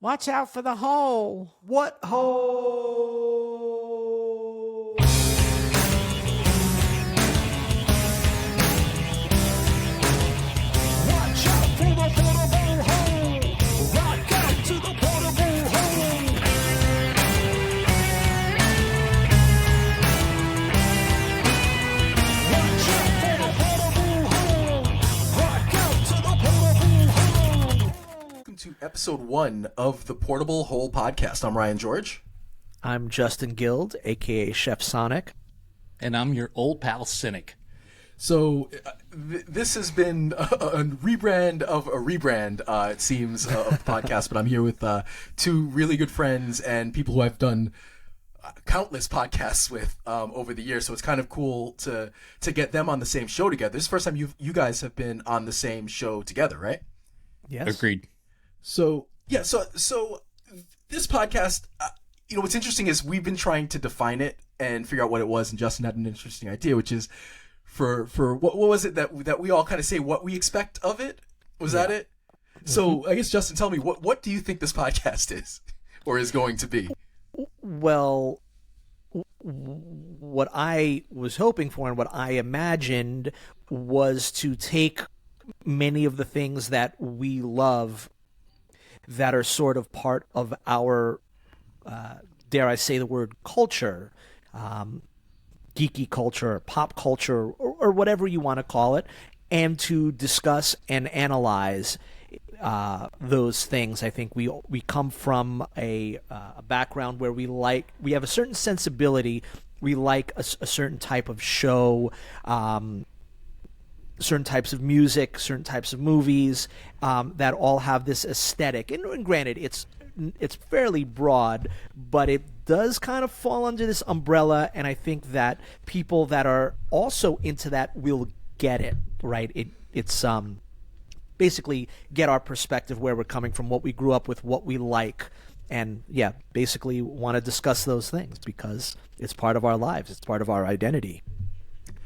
Watch out for the hole. What hole? Watch out for the portable hole. Rock out to the portable hole. Watch out for the portable hole. Rock out to the portable hole. Welcome to episode 1 of the Portable Hole podcast. I'm Ryan George. I'm Justin Guild, a.k.a. Chef Cinik. And I'm your old pal Cinik. So this has been a rebrand of a rebrand, it seems, of the podcast. But I'm here with two really good friends and people who I've done countless podcasts with over the years. So it's kind of cool to get them on the same show together. This is the first time you guys have been on the same show together, right? Yes. Agreed. So yeah, so this podcast, what's interesting is we've been trying to define it and figure out what it was, and Justin had an interesting idea, which is for what was it that we all kind of say what we expect of it? Was that it? So I guess Justin, tell me what do you think this podcast is or is going to be? Well, what I was hoping for and what I imagined was to take many of the things that we love that are sort of part of our, dare I say the word, culture, geeky culture, pop culture, or whatever you want to call it, and to discuss and analyze those things. I think we come from a background where we have a certain sensibility. We like a certain type of show, certain types of music, certain types of movies that all have this aesthetic. And granted, it's fairly broad, but it does kind of fall under this umbrella. And I think that people that are also into that will get it, right? It's basically get our perspective, where we're coming from, what we grew up with, what we like. And yeah, basically want to discuss those things because it's part of our lives. It's part of our identity.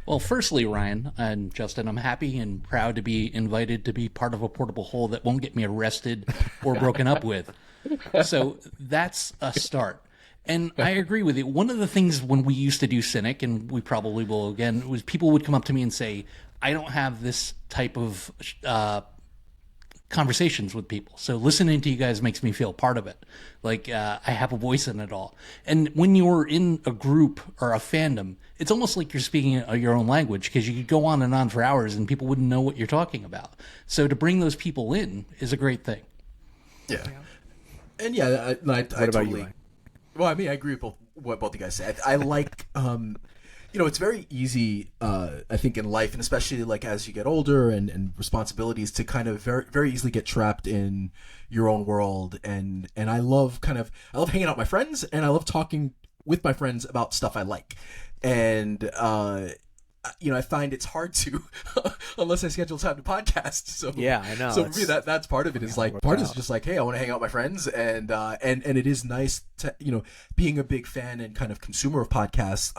Well, firstly, Ryan and Justin, I'm happy and proud to be invited to be part of a portable hole that won't get me arrested or broken up with. So that's a start. And I agree with you. One of the things when we used to do Cinik, and we probably will again, was people would come up to me and say, I don't have this type of conversations with people. So listening to you guys makes me feel part of it. Like I have a voice in it all. And when you're in a group or a fandom, it's almost like you're speaking your own language, because you could go on and on for hours and people wouldn't know what you're talking about. So to bring those people in is a great thing. Yeah. And yeah, I totally. You, Ryan? Well, I mean, I agree with what both you guys said. I like, it's very easy, I think, in life, and especially like as you get older and responsibilities, to kind of very, very easily get trapped in your own world. And I love hanging out with my friends, and I love talking with my friends about stuff I like. And, I find it's hard to, unless I schedule time to podcast. So yeah, I know. So for me, that's part of it. Is like part is just like, hey, I want to hang out with my friends, and it is nice to, being a big fan and kind of consumer of podcasts.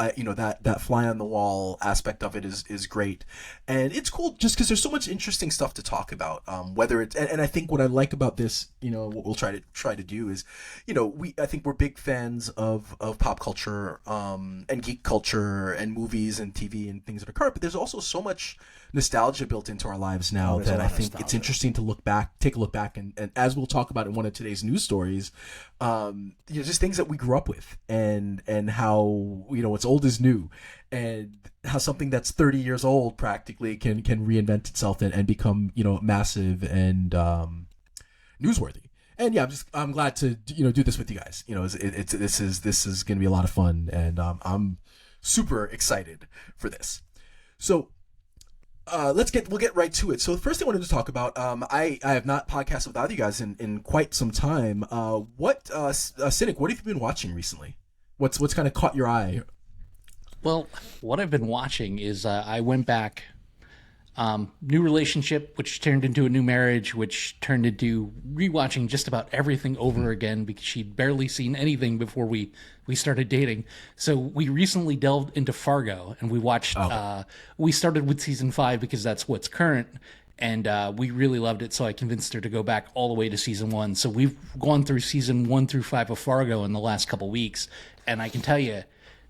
That fly on the wall aspect of it is great, and it's cool just because there's so much interesting stuff to talk about. Whether it's and I think what I like about this, what we'll try to do is, I think we're big fans of pop culture, and geek culture and movies and TV and things that are current, but there's also so much nostalgia built into our lives now that I think it's interesting to take a look back, and as we'll talk about in one of today's news stories, just things that we grew up with, and how what's old is new, and how something that's 30 years old practically can reinvent itself and become massive and newsworthy. And yeah, I'm glad to do this with you guys. This is going to be a lot of fun, and I'm super excited for this. So we'll get right to it. So the first thing I wanted to talk about, I have not podcasted with either of you guys in quite some time. Cinik, what have you been watching recently? What's kind of caught your eye? Well, what I've been watching is I went back, new relationship, which turned into a new marriage, which turned into rewatching just about everything over again, because she'd barely seen anything before we started dating. So we recently delved into Fargo, and we watched, we started with season 5 because that's what's current. And we really loved it, so I convinced her to go back all the way to season 1. So we've gone through season 1 through 5 of Fargo in the last couple weeks, and I can tell you,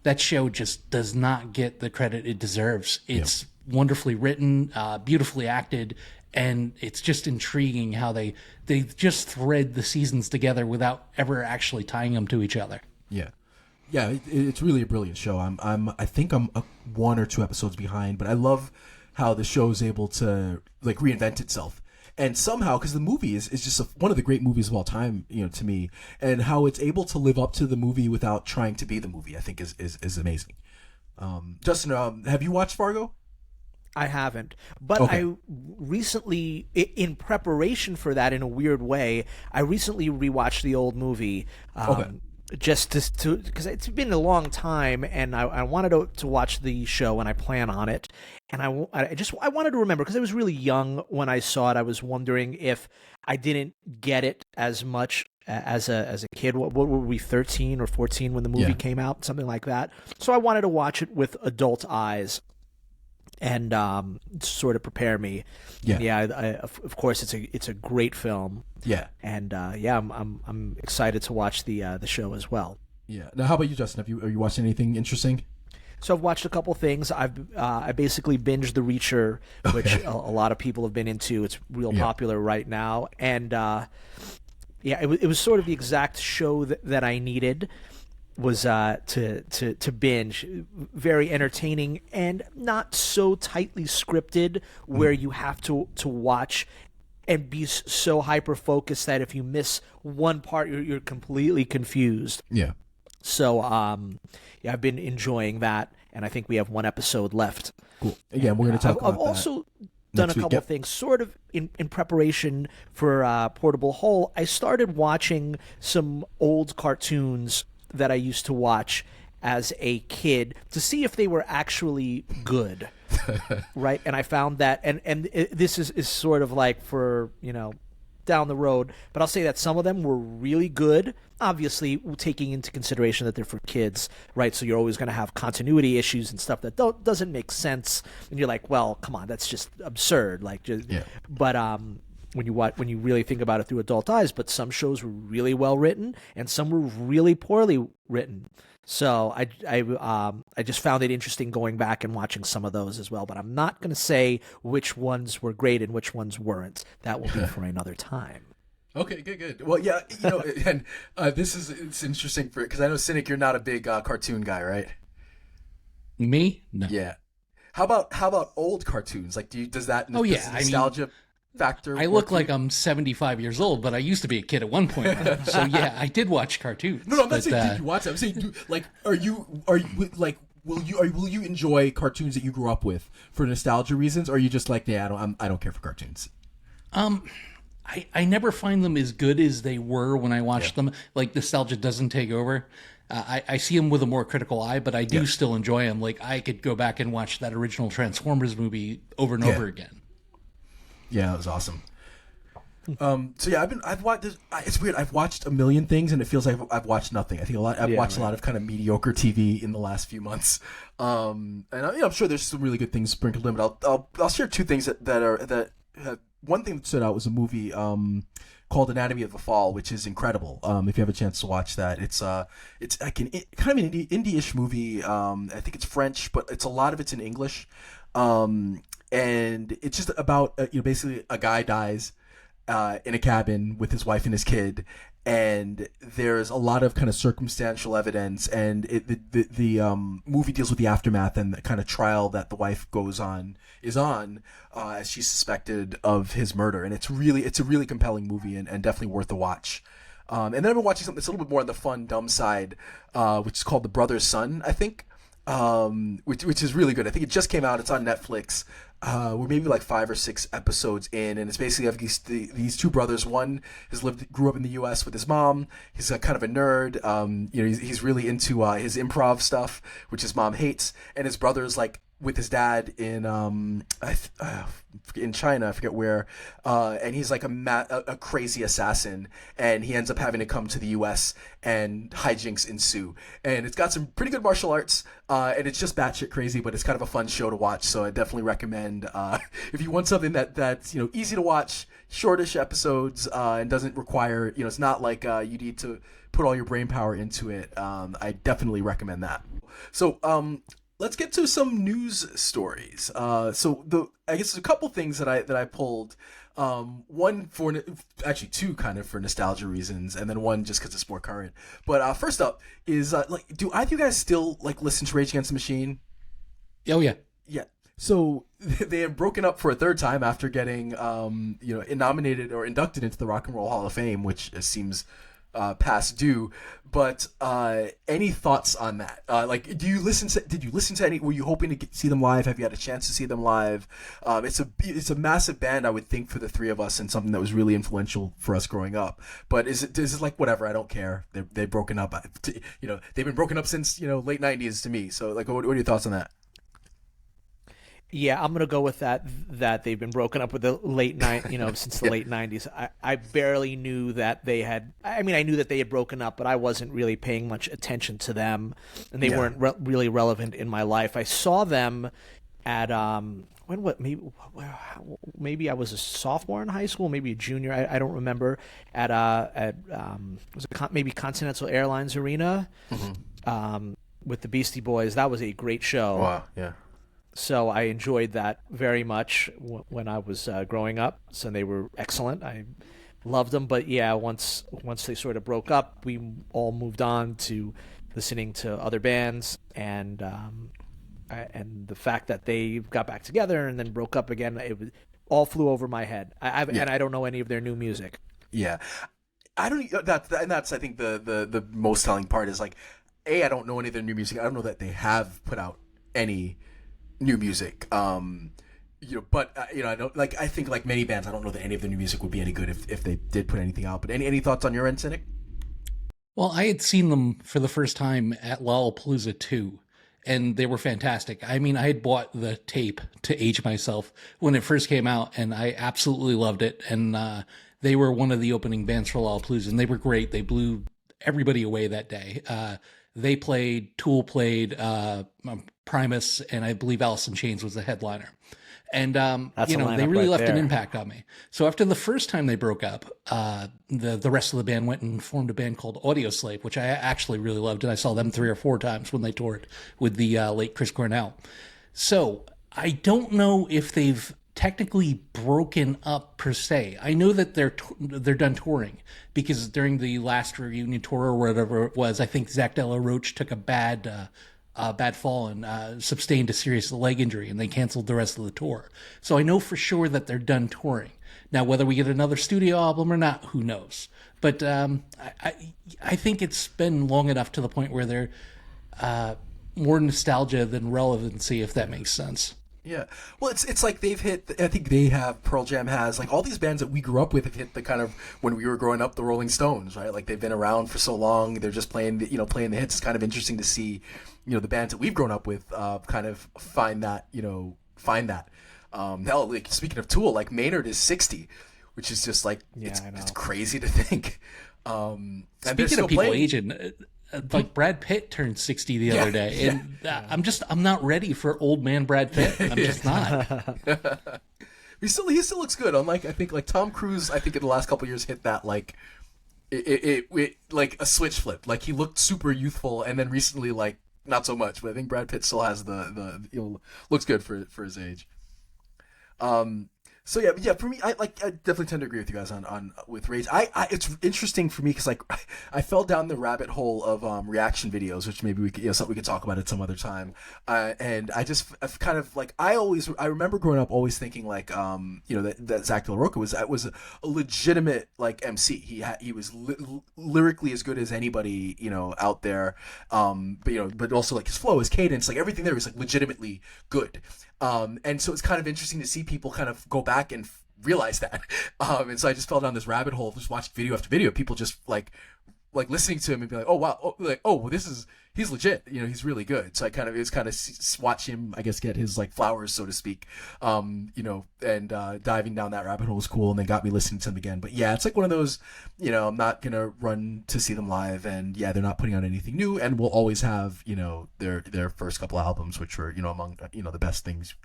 that show just does not get the credit it deserves. It's wonderfully written, beautifully acted, and it's just intriguing how they just thread the seasons together without ever actually tying them to each other. Yeah. Yeah, it's really a brilliant show. I think I'm 1 or 2 episodes behind, but I love how the show is able to like reinvent itself. And somehow, because the movie is just one of the great movies of all time, to me, and how it's able to live up to the movie without trying to be the movie, I think is amazing. Justin, have you watched Fargo? I haven't, but Okay. I recently, in preparation for that, in a weird way, I recently rewatched the old movie. Okay. Just to because it's been a long time, and I wanted to watch the show, and I plan on it, and I wanted to remember because I was really young when I saw it. I was wondering if I didn't get it as much as a kid. What were we, 13 or 14 when the movie came out, something like that? So I wanted to watch it with adult eyes and sort of prepare me. Yeah. And of course, it's a great film. Yeah. And I'm excited to watch the show as well. Yeah. Now, how about you, Justin? Are you watching anything interesting? So I've watched a couple things. I basically binged The Reacher, which a lot of people have been into. It's real popular right now, and it was sort of the exact show that I needed. Was to binge. Very entertaining and not so tightly scripted where you have to watch and be so hyper focused that if you miss one part you're completely confused. Yeah. So I've been enjoying that, and I think we have one episode left. Cool. Again, we're going to talk about I've that also done a next week. couple of things sort of in preparation for Portable Hole. I started watching some old cartoons that I used to watch as a kid to see if they were actually good. Right? And I found that, and this is sort of like for, down the road, but I'll say that some of them were really good, obviously taking into consideration that they're for kids, right? So you're always going to have continuity issues and stuff that doesn't make sense, and you're like, well, come on, that's just absurd. But when you really think about it through adult eyes, but some shows were really well written and some were really poorly written. So I just found it interesting going back and watching some of those as well. But I'm not going to say which ones were great and which ones weren't. That will be for another time. Okay, good. Well, yeah, and it's interesting because I know, Cinik, you're not a big cartoon guy, right? Me? No. Yeah. How about old cartoons? Like, does that nostalgia factor? I look like I'm 75 years old, but I used to be a kid at one point. So yeah, I did watch cartoons. No, I'm not saying did you watch it. I'm saying, will you enjoy cartoons that you grew up with for nostalgia reasons, or are you just like, yeah, I don't care for cartoons? I never find them as good as they were when I watched them. Like, nostalgia doesn't take over. I see them with a more critical eye, but I do still enjoy them. Like, I could go back and watch that original Transformers movie over and over again. Yeah, it was awesome. So yeah, I've watched this. It's weird. I've watched a million things, and it feels like I've watched nothing. I think I've watched a lot of kind of mediocre TV in the last few months. And I'm sure there's some really good things sprinkled in. But I'll share two things that one thing that stood out was a movie called Anatomy of the Fall, which is incredible. If you have a chance to watch that, it's like kind of an indie-ish movie. I think it's French, but a lot of it's in English. And it's just about basically a guy dies in a cabin with his wife and his kid, and there's a lot of kind of circumstantial evidence, and the movie deals with the aftermath and the kind of trial that the wife is on as she's suspected of his murder, and it's a really compelling movie and definitely worth a watch. And then I've been watching something that's a little bit more on the fun, dumb side, which is called The Brother's Son, I think. Which is really good. I think it just came out. It's on Netflix. We're maybe like 5 or 6 episodes in, and it's basically of these two brothers. One grew up in the U.S. with his mom. He's kind of a nerd. He's really into his improv stuff, which his mom hates, and his brother's like with his dad in China, I forget where, and he's like a crazy assassin, and he ends up having to come to the U.S. and hijinks ensue, and it's got some pretty good martial arts, and it's just batshit crazy, but it's kind of a fun show to watch, so I definitely recommend and if you want something that's easy to watch, shortish episodes, and doesn't require it's not like you need to put all your brain power into it, I definitely recommend that. So let's get to some news stories. So I guess there's a couple things that I pulled. One actually two kind of for nostalgia reasons, and then one just because it's more current. But first up is do either of you guys still listen to Rage Against the Machine? Oh yeah. Yeah. So they have broken up for a third time after getting nominated or inducted into the Rock and Roll Hall of Fame, which seems past due. But any thoughts on that? Did you listen to any? Were you hoping to see them live? Have you had a chance to see them live? It's a massive band, I would think, for the three of us, and something that was really influential for us growing up. But is it like whatever? I don't care. They've broken up. They've been broken up since late '90s to me. So what are your thoughts on that? Yeah, I'm gonna go with that they've been broken up with the late since the late '90s. I barely knew that they had. I mean, I knew that they had broken up, but I wasn't really paying much attention to them, and they weren't really relevant in my life. I saw them at maybe I was a sophomore in high school, maybe a junior. I don't remember. Maybe Continental Airlines Arena, with the Beastie Boys. That was a great show. Wow. Yeah. So I enjoyed that very much when I was growing up. So they were excellent. I loved them. But yeah, once they sort of broke up, we all moved on to listening to other bands, and the fact that they got back together and then broke up again, all flew over my head. And I don't know any of their new music. Yeah, I don't. That's I think the most telling part is I don't know any of their new music. I don't know that they have put out any new music, but I don't I think like many bands, I don't know that any of their new music would be any good if they did put anything out. But any thoughts on your end, Cinik? Well, I had seen them for the first time at Lollapalooza 2, and they were fantastic. I mean, I had bought the tape to age myself when it first came out, and I absolutely loved it. And they were one of the opening bands for Lollapalooza, and they were great. They blew everybody away that day. They played, Tool played, Primus, and I believe Alice in Chains was the headliner. And, they really left an impact on me. So after the first time they broke up, the rest of the band went and formed a band called Audioslave, which I actually really loved. And I saw them 3 or 4 times when they toured with the late Chris Cornell. So I don't know if they've technically broken up per se. I know that they're done touring, because during the last reunion tour or whatever it was, I think Zach Della Roach took a bad fall and sustained a serious leg injury, and they canceled the rest of the tour. So I know for sure that they're done touring. Now, whether we get another studio album or not, who knows? But I think it's been long enough to the point where they're more nostalgia than relevancy, if that makes sense. Yeah. Well, it's like they've hit, I think they have, Pearl Jam has, all these bands that we grew up with have hit the kind of, when we were growing up, the Rolling Stones, right? They've been around for so long, they're just playing the hits. It's kind of interesting to see, the bands that we've grown up with kind of find that. Hell, speaking of Tool, Maynard is 60, which is just it's crazy to think. Speaking of people aging, Brad Pitt turned 60 the other day, and I'm not ready for old man Brad Pitt. I'm just not. he still looks good. Unlike, I think, Tom Cruise, I think in the last couple of years hit that it like a switch flip. He looked super youthful, and then recently not so much. But I think Brad Pitt still has the looks good for his age. So yeah, for me, I definitely tend to agree with you guys on with Rage. It's interesting for me because I fell down the rabbit hole of reaction videos, which maybe we could, something we could talk about at some other time. And I've kind of I remember growing up always thinking that Zach De La Rocha was a legitimate MC. He was lyrically as good as anybody out there. But also his flow, his cadence, everything there was legitimately good. And so it's kind of interesting to see people kind of go back and realize that. And so I just fell down this rabbit hole, just watching video after video, people just listening to him and be like, oh wow, he's legit, he's really good. So it was kind of watch him, I guess, get his flowers, so to speak, and diving down that rabbit hole was cool, and then got me listening to them again. But yeah, it's one of those, I'm not gonna run to see them live, and yeah, they're not putting out anything new, and we'll always have their first couple albums, which were among the best things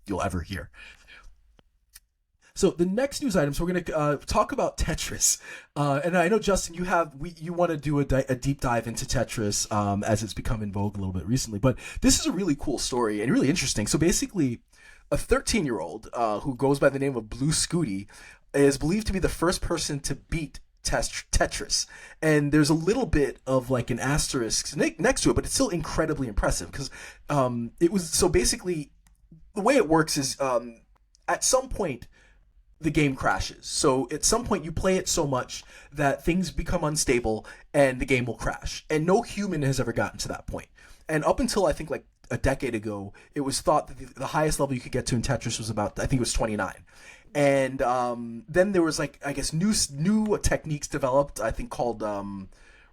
you'll ever hear. So the next news item, so we're going to talk about Tetris. And I know, Justin, you want to do a deep dive into Tetris as it's become in vogue a little bit recently. But this is a really cool story and really interesting. So basically, a 13-year-old who goes by the name of Blue Scooty is believed to be the first person to beat Tetris. And there's a little bit of like an asterisk next to it, but it's still incredibly impressive because it was, so basically the way it works is at some point the game crashes. So at some point you play it so much that things become unstable and the game will crash. And no human has ever gotten to that point. And up until I think like a decade ago, it was thought that the highest level you could get to in Tetris was about, I think it was 29. And then there was like, I guess, new techniques developed, I think called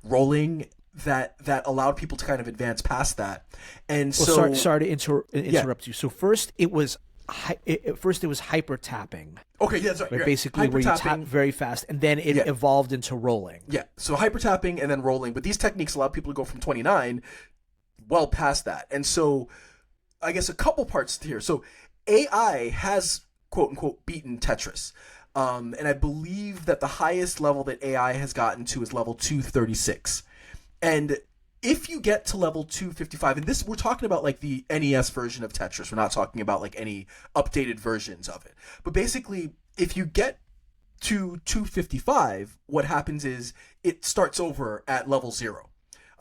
rolling, that allowed people to kind of advance past that. And so, sorry to interrupt you. So first it was hyper tapping. Okay, yeah, sorry. Right? Basically, where you tap very fast, and then it evolved into rolling. Yeah, so hyper tapping and then rolling. But these techniques allow people to go from 29 well past that. And so, I guess a couple parts here. So, AI has quote unquote beaten Tetris, and I believe that the highest level that AI has gotten to is level 236. And if you get to level 255, and this, we're talking about like the NES version of Tetris. We're not talking about like any updated versions of it. But basically, if you get to 255, what happens is it starts over at level 0.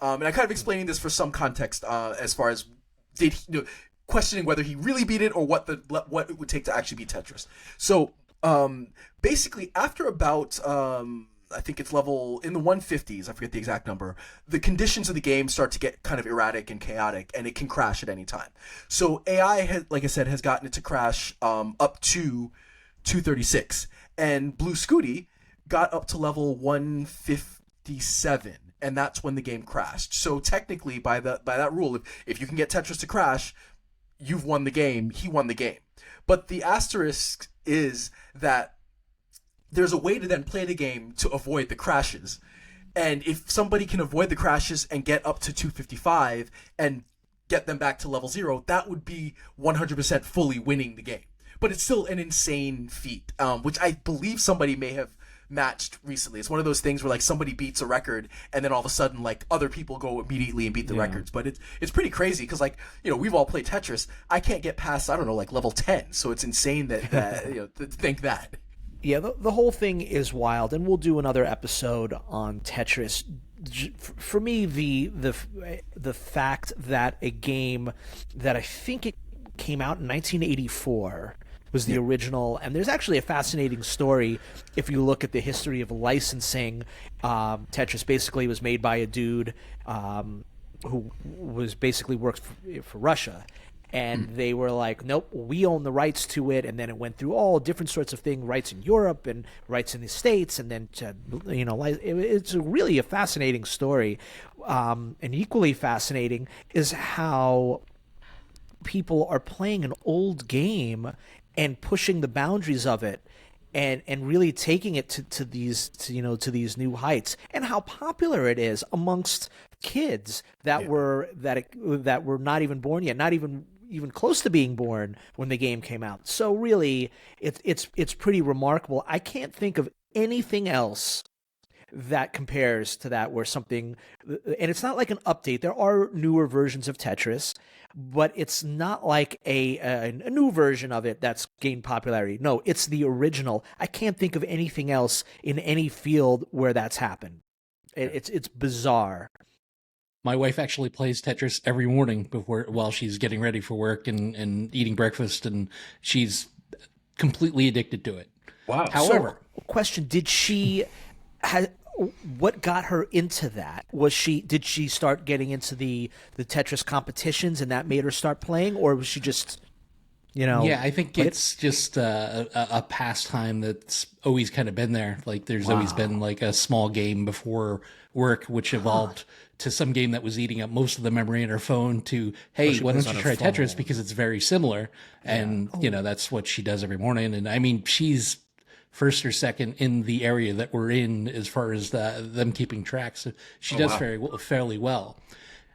And I'm kind of explaining this for some context as far as questioning whether he really beat it or what it would take to actually beat Tetris. So basically, after about I think it's level in the 150s, I forget the exact number, the conditions of the game start to get kind of erratic and chaotic, and it can crash at any time. So AI, has, like I said, has gotten it to crash up to 236. And Blue Scooty got up to level 157, and that's when the game crashed. So technically, by that rule, if you can get Tetris to crash, you've won the game, he won the game. But the asterisk is that there's a way to then play the game to avoid the crashes. And if somebody can avoid the crashes and get up to 255 and get them back to level 0, that would be 100% fully winning the game. But it's still an insane feat, which I believe somebody may have matched recently. It's one of those things where like somebody beats a record and then all of a sudden like other people go immediately and beat the records. But it's pretty crazy because like, we've all played Tetris. I can't get past, I don't know, like level 10. So it's insane that to think that. Yeah, the whole thing is wild, and we'll do another episode on Tetris. For me, the fact that a game that I think it came out in 1984 was the original, and there's actually a fascinating story if you look at the history of licensing. Tetris basically was made by a dude who was basically worked for Russia. And they were like, nope, we own the rights to it. And then it went through all different sorts of things, rights in Europe and rights in the States. And then, it's really a fascinating story. And equally fascinating is how people are playing an old game and pushing the boundaries of it. And really taking it to these new heights, and how popular it is amongst kids that were not even born yet, not even close to being born when the game came out. So really, it's pretty remarkable. I can't think of anything else that compares to that, where something, and it's not like an update. There are newer versions of Tetris, but it's not like a new version of it that's gained popularity. No, it's the original. I can't think of anything else in any field where that's happened. It's bizarre. My wife actually plays Tetris every morning while she's getting ready for work and eating breakfast, and she's completely addicted to it. Wow. However, question: what got her into that? Did she start getting into the Tetris competitions, and that made her start playing, or was she just, Yeah, I think it's just a pastime that's always kind of been there. Like there's always been like a small game before work, which evolved to some game that was eating up most of the memory in her phone to, hey, why don't you try Tetris, because it's very similar. And, that's what she does every morning. And I mean, she's first or second in the area that we're in as far as them keeping track. So she does fairly well.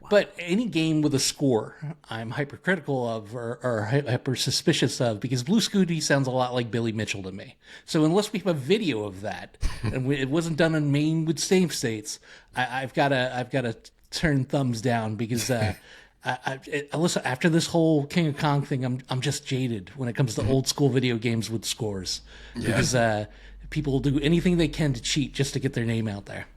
But any game with a score, I'm hypercritical of or hyper suspicious of, because Blue Scooty sounds a lot like Billy Mitchell to me. So unless we have a video of that, and it wasn't done in Maine with save states, I've got to turn thumbs down, because listen, after this whole King of Kong thing, I'm just jaded when it comes to old school video games with scores, because people will do anything they can to cheat just to get their name out there.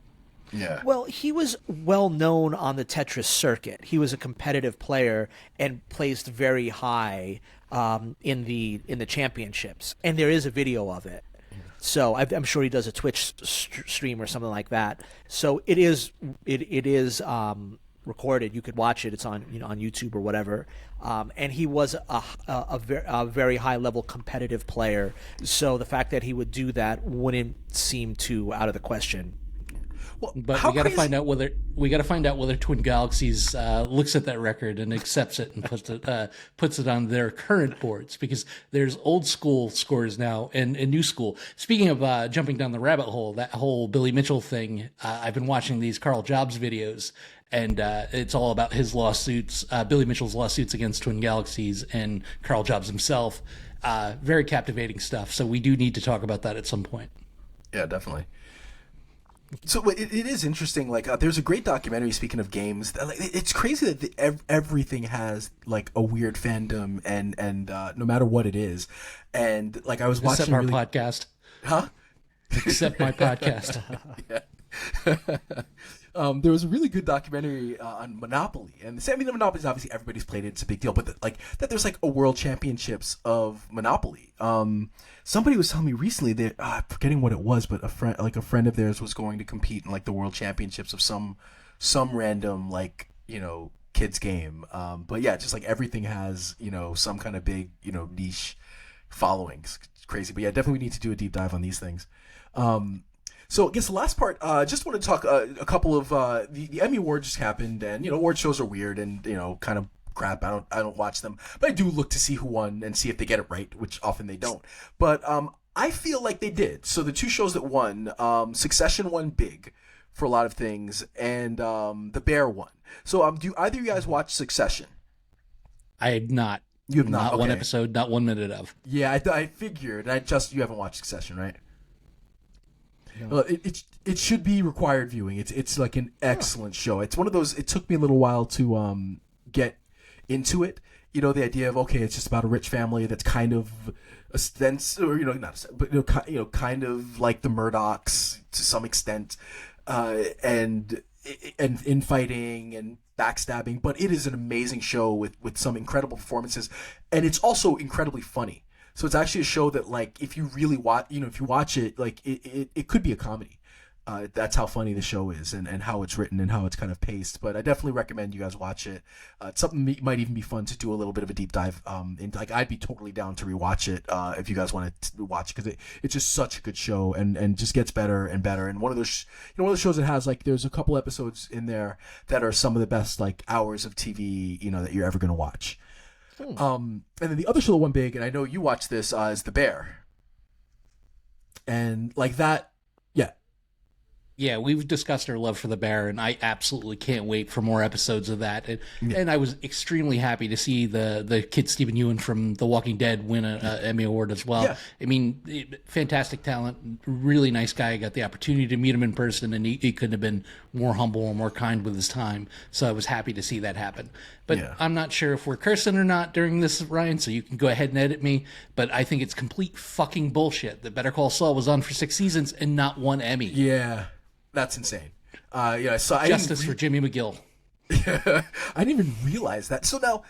Yeah. Well, he was well known on the Tetris circuit. He was a competitive player and placed very high in the championships. And there is a video of it. So I'm sure he does a Twitch stream or something like that. So it is recorded. You could watch it. It's on on YouTube or whatever. And he was a very high level competitive player. So the fact that he would do that wouldn't seem too out of the question. Well, but we got to find out whether Twin Galaxies looks at that record and accepts it and puts it on their current boards, because there's old school scores now and new school. Speaking of jumping down the rabbit hole, that whole Billy Mitchell thing, I've been watching these Carl Jobs videos, and it's all about his lawsuits, Billy Mitchell's lawsuits against Twin Galaxies and Carl Jobs himself. Very captivating stuff. So we do need to talk about that at some point. Yeah, definitely. So it is interesting. Like, there's a great documentary. Speaking of games, it's crazy that everything has like a weird fandom, and no matter what it is, and like I was watching our podcast, huh? Except my podcast. There was a really good documentary on Monopoly, and I mean, Monopoly is obviously everybody's played it; it's a big deal. But that there's like a world championships of Monopoly. Somebody was telling me recently that I'm forgetting what it was, but a friend of theirs was going to compete in like the world championships of some random kids game. But yeah, just like everything has some kind of big niche followings. It's crazy, but yeah, definitely we need to do a deep dive on these things. So I guess the last part, just want to talk a couple of the Emmy Awards just happened, and award shows are weird and kind of crap. I don't watch them, but I do look to see who won and see if they get it right, which often they don't. But I feel like they did. So the two shows that won, Succession won big for a lot of things, and The Bear won. So do either of you guys watch Succession? I had not. You have not. Not one episode, not 1 minute of. Yeah, I figured. You haven't watched Succession, right? Well, it should be required viewing. It's like an excellent show. It's one of those. It took me a little while to get into it. The idea of it's just about a rich family that's kind of kind of like the Murdochs to some extent, and infighting and backstabbing. But it is an amazing show with some incredible performances, and it's also incredibly funny. So it's actually a show that, like, if you really watch, if you watch it, like, it could be a comedy. That's how funny the show is, and how it's written and how it's kind of paced. But I definitely recommend you guys watch it. It's something that might even be fun to do a little bit of a deep dive into. Like, I'd be totally down to rewatch it if you guys want to watch it, because it's just such a good show and just gets better and better. And one of those, one of the shows that has, like, there's a couple episodes in there that are some of the best, like, hours of TV, that you're ever going to watch. And then the other show that won big, and I know you watched this, is The Bear. And like that, yeah, we've discussed our love for The Bear, and I absolutely can't wait for more episodes of that. And I was extremely happy to see the kid Stephen Ewan from The Walking Dead win an Emmy Award as well. Yeah. I mean, fantastic talent, really nice guy. I got the opportunity to meet him in person, and he couldn't have been more humble or more kind with his time. So I was happy to see that happen. But I'm not sure if we're cursing or not during this, Ryan, so you can go ahead and edit me. But I think it's complete fucking bullshit that Better Call Saul was on for 6 seasons and not one Emmy. Yeah. That's insane. So Justice for Jimmy McGill. I didn't even realize that. So now,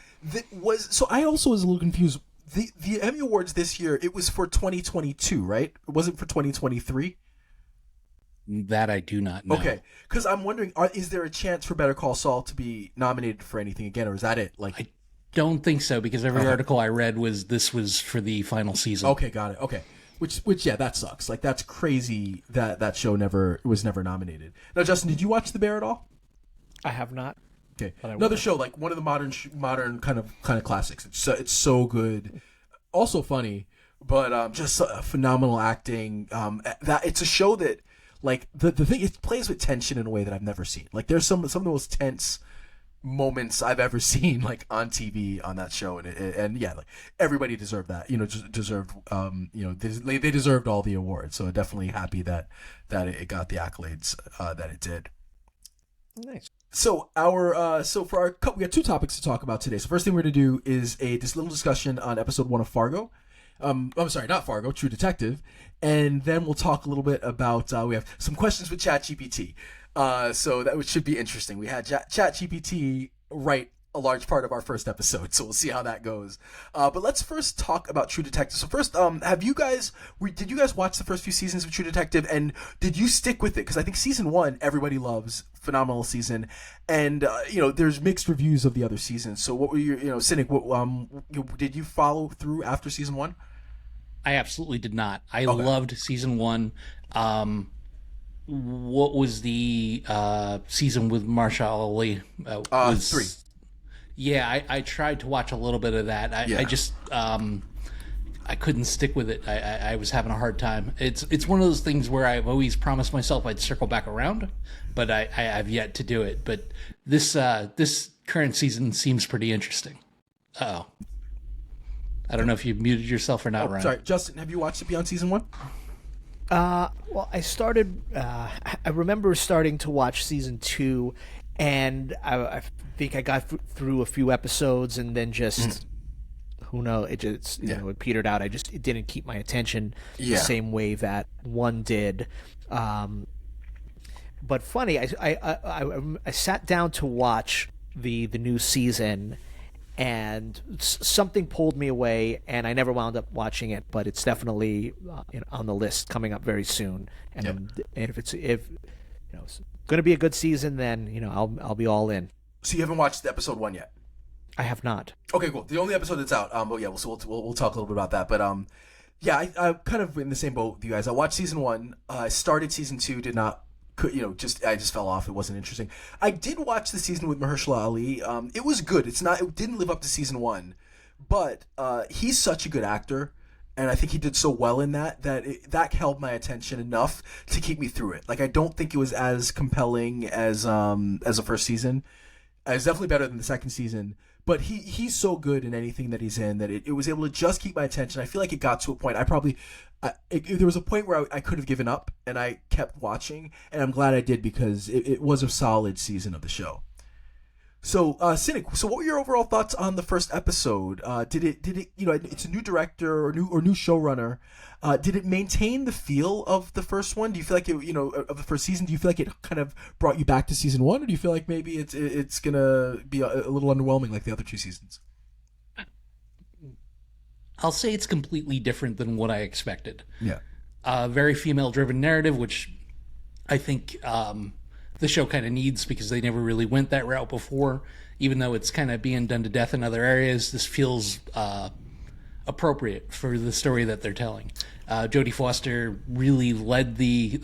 I also was a little confused. The Emmy Awards this year, it was for 2022, right? It wasn't for 2023? That I do not know. Okay, because I'm wondering, is there a chance for Better Call Saul to be nominated for anything again, or is that it? Like, I don't think so, because every article I read was this was for the final season. Okay, got it. Okay. Which yeah, that sucks. Like, that's crazy that show was never nominated. Now, Justin, did you watch The Bear at all? I have not. Okay, another show, like one of the modern kind of classics. It's so good, also funny, but just phenomenal acting. That it's a show that, like, the thing, it plays with tension in a way that I've never seen. Like, there's some of the most tense moments I've ever seen like on TV on that show, and yeah, like everybody deserved that. Deserved. They deserved all the awards. So definitely happy that it got the accolades that it did. Nice. So we got two topics to talk about today. So first thing we're going to do is this little discussion on episode 1 of Fargo. I'm sorry, not Fargo, True Detective. And then we'll talk a little bit about, we have some questions with Chat GPT. So that should be interesting. We had Chat GPT write a large part of our first episode, so we'll see how that goes. But let's first talk about True Detective. So first, did you guys watch the first few seasons of True Detective, and did you stick with it? Because I think season 1 everybody loves, phenomenal season, and there's mixed reviews of the other seasons. So what were your, Cinik, did you follow through after season 1? I absolutely did not. I loved season 1. What was the season with Marsha Ali? 3. Yeah, I tried to watch a little bit of that. I just I couldn't stick with it. I was having a hard time. It's one of those things where I've always promised myself I'd circle back around, but I've yet to do it. But this current season seems pretty interesting. Uh-oh. I don't know if you muted yourself or not, Ryan. Sorry, Justin, have you watched it beyond season 1? Well, I started. I remember starting to watch season 2, and I think I got through a few episodes, and then just who knows? It just it petered out. It didn't keep my attention the same way that 1 did. But funny, I sat down to watch the new season, and something pulled me away, and I never wound up watching it. But it's definitely on the list coming up very soon. And if it's going to be a good season, then I'll be all in. So you haven't watched episode 1 yet? I have not. Okay, cool. The only episode that's out. But yeah, we'll talk a little bit about that. But I'm kind of in the same boat with you guys. I watched season 1. I started season 2. Did not. I just fell off. It wasn't interesting. I did watch the season with Mahershala Ali. It was good. It didn't live up to season 1, but he's such a good actor, and I think he did so well in that held my attention enough to keep me through it. Like, I don't think it was as compelling as the first season. It's definitely better than the second season, but he's so good in anything that he's in that it was able to just keep my attention. I feel like it got to a point there was a point where I could have given up, and I kept watching, and I'm glad I did because it was a solid season of the show. So, Cinik, so what were your overall thoughts on the first episode? Did it it's a new director or new showrunner. Did it maintain the feel of the first one? Do you feel like of the first season? Do you feel like it kind of brought you back to season 1, or do you feel like maybe it's gonna be a little underwhelming like the other 2 seasons? I'll say it's completely different than what I expected. Yeah. Very female-driven narrative, which I think the show kind of needs because they never really went that route before. Even though it's kind of being done to death in other areas, this feels appropriate for the story that they're telling. Jodie Foster really led the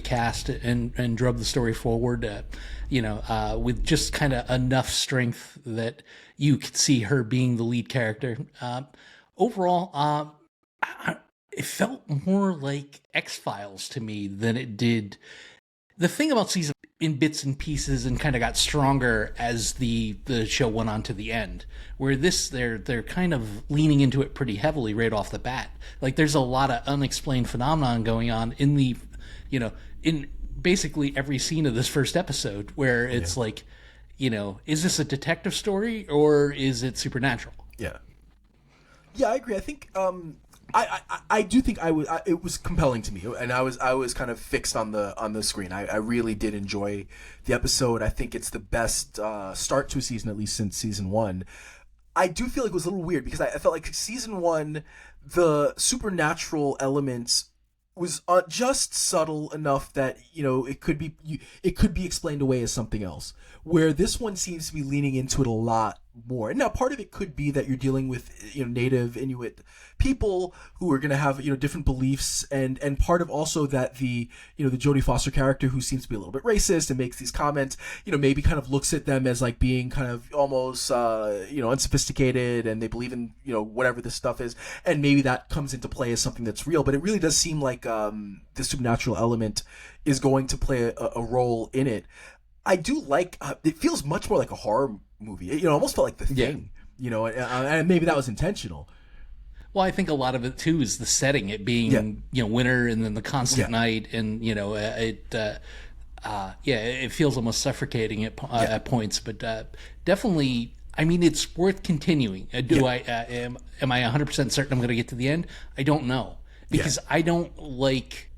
cast and drove the story forward. With just kind of enough strength that you could see her being the lead character. Overall, it felt more like X-Files to me than it did. The thing about season in bits and pieces and kind of got stronger as the show went on to the end. Where they're kind of leaning into it pretty heavily right off the bat. Like there's a lot of unexplained phenomenon going on in in basically every scene of this first episode where it's like, is this a detective story or is it supernatural? Yeah. Yeah, I agree. I think I do think it was compelling to me, and I was kind of fixed on the screen. I really did enjoy the episode. I think it's the best start to a season, at least since season 1. I do feel like it was a little weird because I felt like season 1, the supernatural elements was just subtle enough that it could be explained away as something else. Where this one seems to be leaning into it a lot more. And now part of it could be that you're dealing with native Inuit people who are going to have different beliefs, and part of also that the Jodie Foster character, who seems to be a little bit racist and makes these comments, maybe kind of looks at them as like being kind of almost unsophisticated, and they believe in whatever this stuff is, and maybe that comes into play as something that's real. But it really does seem like the supernatural element is going to play a role in it. I do like. It feels much more like a horror movie. It, almost felt like The Thing. And maybe that was intentional. Well, I think a lot of it too is the setting, it being winter and then the constant night, and it feels almost suffocating at points. But definitely, I mean, it's worth continuing. Am I 100% certain I'm going to get to the end? I don't know, because I don't like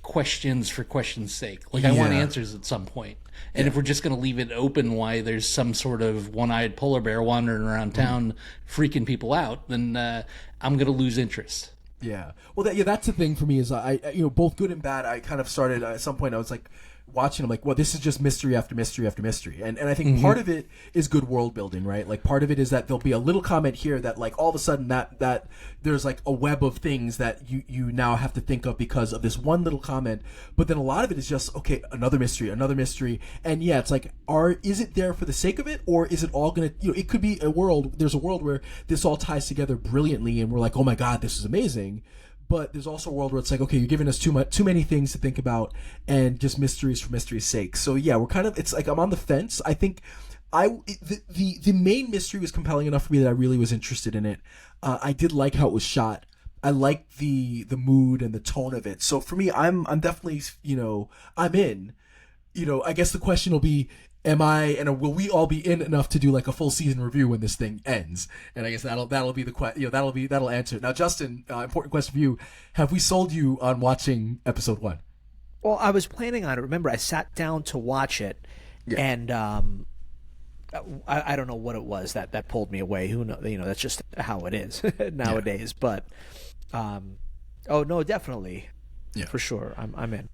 questions for question's sake. Like, I want answers at some point. And if we're just going to leave it open why there's some sort of one-eyed polar bear wandering around town freaking people out, then I'm going to lose interest. Yeah. Well, that's the thing for me is I both good and bad. I kind of started at some point. I was like watching. I'm like, well, this is just mystery after mystery after mystery, and I think part of it is good world building, right? Like part of it is that there'll be a little comment here that like all of a sudden that there's like a web of things that you now have to think of because of this one little comment. But then a lot of it is just okay, another mystery, and it's like, is it there for the sake of it, or is it all gonna it could be a world. There's a world where this all ties together brilliantly, and we're like, oh my god, this is amazing. But there's also a world where it's like, okay, you're giving us too many things to think about, and just mysteries for mystery's sake. So we're kind of, it's like I'm on the fence. I think the main mystery was compelling enough for me that I really was interested in it. I did like how it was shot. I liked the mood and the tone of it. So for me, I'm definitely I'm in. I guess the question will be, will we all be in enough to do like a full season review when this thing ends? And I guess that'll be the question. That'll answer it. Now, Justin, important question for you: have we sold you on watching episode 1? Well, I was planning on it. Remember, I sat down to watch it, and I don't know what it was that pulled me away. Who knows? That's just how it is nowadays. But no, definitely, for sure, I'm in.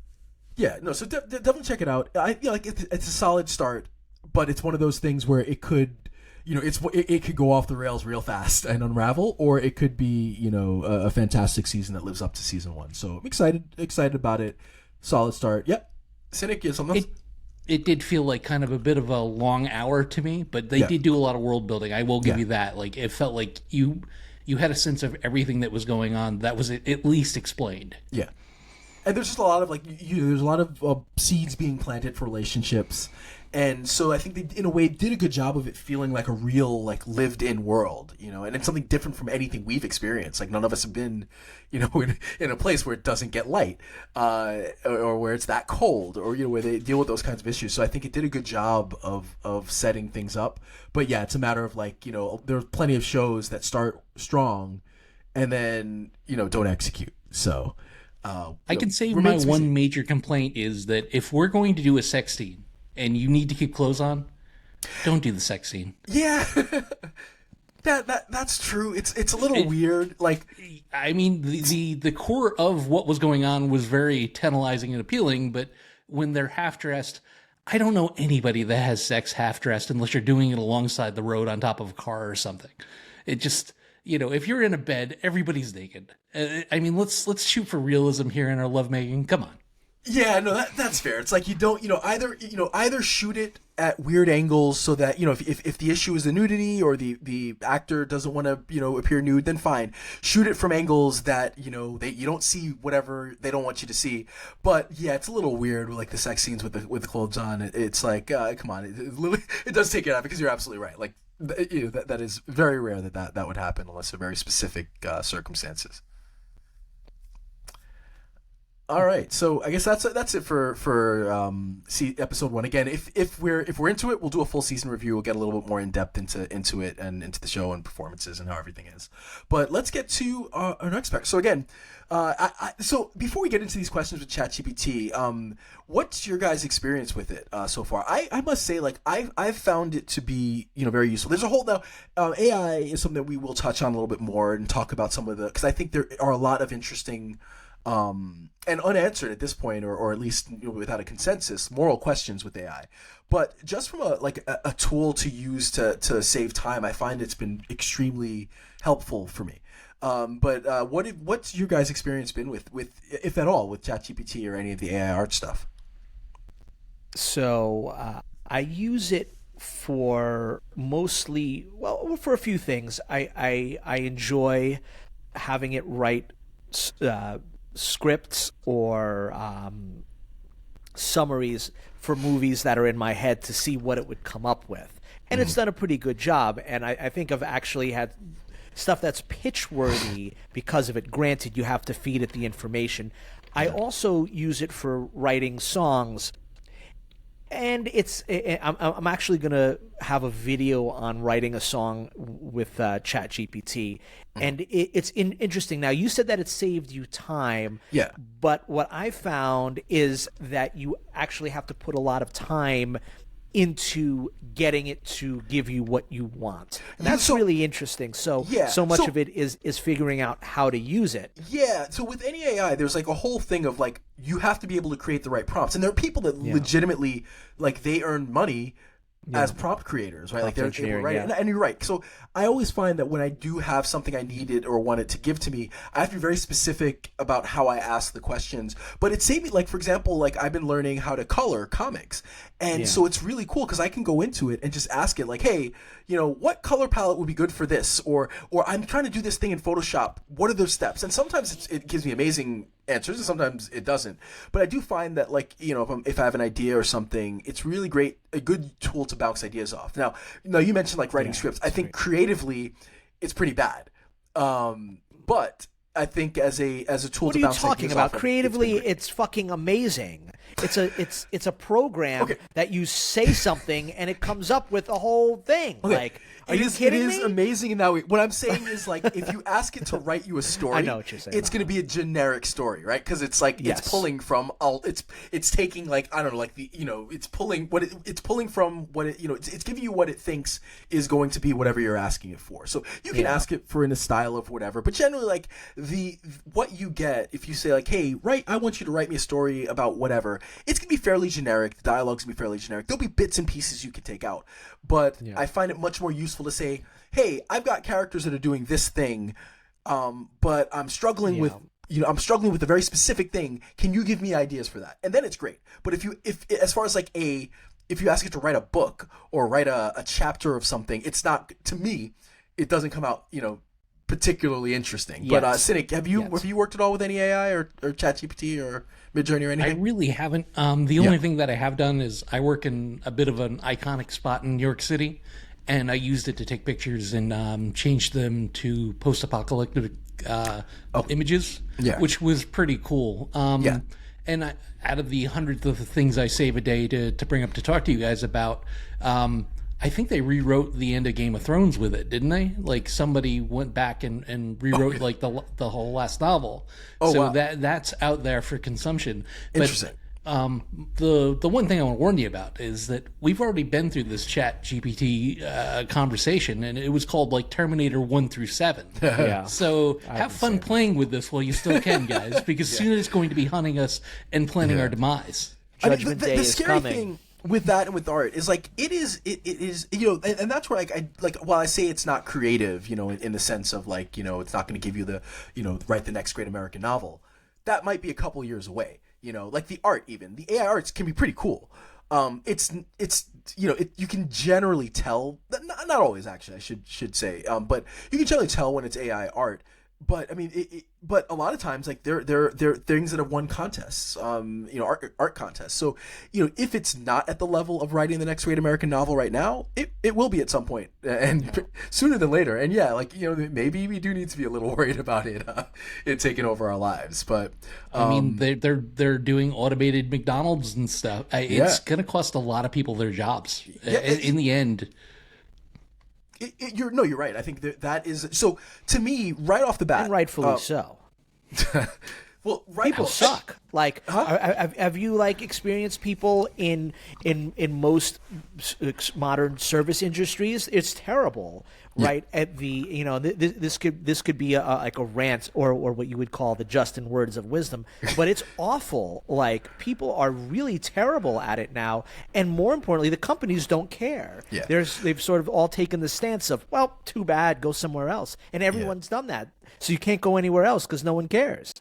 Yeah, no, so definitely check it out. It's a solid start, but it's one of those things where it could, it could go off the rails real fast and unravel, or it could be, a fantastic season that lives up to season 1. So I'm excited about it. Solid start. Yep. Cinik, you have something else? It did feel like kind of a bit of a long hour to me, but they did do a lot of world building. I will give you that. Like, it felt like you had a sense of everything that was going on that was at least explained. Yeah. And there's just a lot of there's a lot of seeds being planted for relationships, and so I think they, in a way, did a good job of it feeling like a real, like, lived-in world, and it's something different from anything we've experienced. Like, none of us have been, in a place where it doesn't get light, or where it's that cold, or where they deal with those kinds of issues. So I think it did a good job of setting things up. But it's a matter of there's plenty of shows that start strong, and then don't execute. So. I can say my one major complaint is that if we're going to do a sex scene and you need to keep clothes on, don't do the sex scene. Yeah, that's true. It's a little weird. Like, I mean, the core of what was going on was very tantalizing and appealing, but when they're half dressed, I don't know anybody that has sex half dressed unless you're doing it alongside the road on top of a car or something. It just. If you're in a bed, everybody's naked. I mean, let's shoot for realism here in our lovemaking. Come on. Yeah, no, that's fair. It's like you don't, either shoot it at weird angles so that, if the issue is the nudity or the actor doesn't want to, appear nude, then fine. Shoot it from angles that, you don't see whatever they don't want you to see. But yeah, it's a little weird with like the sex scenes with the clothes on. It's like, come on, it does take it out, because you're absolutely right. Like, that is very rare that would happen unless in very specific circumstances. All right, so I guess that's it for episode 1. Again, if we're into it, we'll do a full season review. We'll get a little bit more in depth into it and into the show and performances and how everything is. But let's get to our next part. So again, so before we get into these questions with Chat GPT, what's your guys' experience with it so far? I must say, like, I've found it to be very useful. There's a whole now AI is something that we will touch on a little bit more and talk about some of the, because I think there are a lot of interesting. And unanswered at this point, or at least without a consensus, moral questions with AI. But just from a tool to use to save time, I find it's been extremely helpful for me. But what's your guys' experience been with, if at all, with ChatGPT or any of the AI art stuff? So I use it for mostly, for a few things. I enjoy having it write scripts or summaries for movies that are in my head to see what it would come up with. And it's done a pretty good job. And I think I've actually had stuff that's pitch worthy because of it. Granted, you have to feed it the information. I also use it for writing songs. And I'm actually going to have a video on writing a song with Chat GPT. And it's interesting. Now, you said that it saved you time. Yeah. But what I found is that you actually have to put a lot of time into getting it to give you what you want. And that's really interesting. So much of it is figuring out how to use it. Yeah. So with any AI, there's like a whole thing of like you have to be able to create the right prompts. And there are people that legitimately like they earn money as prompt creators, right? Like they're able to write it. And you're right. So I always find that when I do have something I needed or wanted to give to me, I have to be very specific about how I ask the questions. But it saved me, like, for example, like I've been learning how to color comics. And so it's really cool because I can go into it and just ask it like, hey, you know, what color palette would be good for this? Or I'm trying to do this thing in Photoshop. What are those steps? And sometimes it gives me amazing answers and sometimes it doesn't. But I do find that, like, you know, if I have an idea or something, it's really great, a good tool to bounce ideas off. Now, you mentioned like writing scripts. I think creatively it's pretty bad. But I think as a tool to bounce ideas off. What are you talking about? Creatively, it's fucking amazing. It's a program that you say something and it comes up with a whole thing. Like, are you kidding me? It is amazing in that way. What I'm saying is, like, if you ask it to write you a story, I know what you're saying. It's going to be a generic story, right? Because it's like it's pulling from it's taking, like, I don't know, like the, you know, it's pulling from what it, you know, it's giving you what it thinks is going to be whatever you're asking it for. So you can ask it for in a style of whatever, but generally, like, what you get if you say, like, hey, I want you to write me a story about whatever, it's going to be fairly generic. The dialogue's going to be fairly generic. There'll be bits and pieces you can take out. But I find it much more useful to say, hey, I've got characters that are doing this thing, but I'm struggling with, you know, I'm struggling with a very specific thing. Can you give me ideas for that? And then it's great. But if as far as like if you ask it to write a book or write a chapter of something, it's not, to me, it doesn't come out, you know, particularly interesting. But Cinik, have you worked at all with any AI or ChatGPT or Midjourney or anything? I really haven't. The only thing that I have done is I work in a bit of an iconic spot in New York City, and I used it to take pictures and change them to post-apocalyptic images, which was pretty cool. And out of the hundreds of things I save a day to bring up to talk to you guys about, I think they rewrote the end of Game of Thrones with it, didn't they? Like somebody went back and rewrote like the whole last novel. That's out there for consumption. Interesting. The one thing I want to warn you about is that we've already been through this Chat GPT conversation, and it was called like Terminator 1 through 7. So have fun playing with this while you still can, guys, because soon it's going to be hunting us and planning our demise. Judgment Day is coming. Thing with that and with art is like it is you know, and that's where I while I say it's not creative, you know, in the sense of like, you know, it's not going to give you the, you know, write the next great American novel, that might be a couple years away, you know, like the art, even the AI arts can be pretty cool. It's you know, you can generally tell, not always actually, I should say, but you can generally tell when it's AI art. But I mean, but a lot of times, like they're things that have won contests, you know, art contests. So, you know, if it's not at the level of writing the next great American novel right now, it will be at some point, and sooner than later. And yeah, like, you know, maybe we do need to be a little worried about it taking over our lives. But I mean, they're doing automated McDonald's and stuff. It's going to cost a lot of people their jobs in the end. You're right. I think that is, so to me, right off the bat, and rightfully so. Well, people suck. Like, have you like experienced people in most modern service industries? It's terrible, right? At the, you know, this could be like a rant or what you would call the Justin words of wisdom, but it's awful. Like, people are really terrible at it now, and more importantly, the companies don't care. They've sort of all taken the stance of, well, too bad, go somewhere else, and everyone's done that. So you can't go anywhere else because no one cares.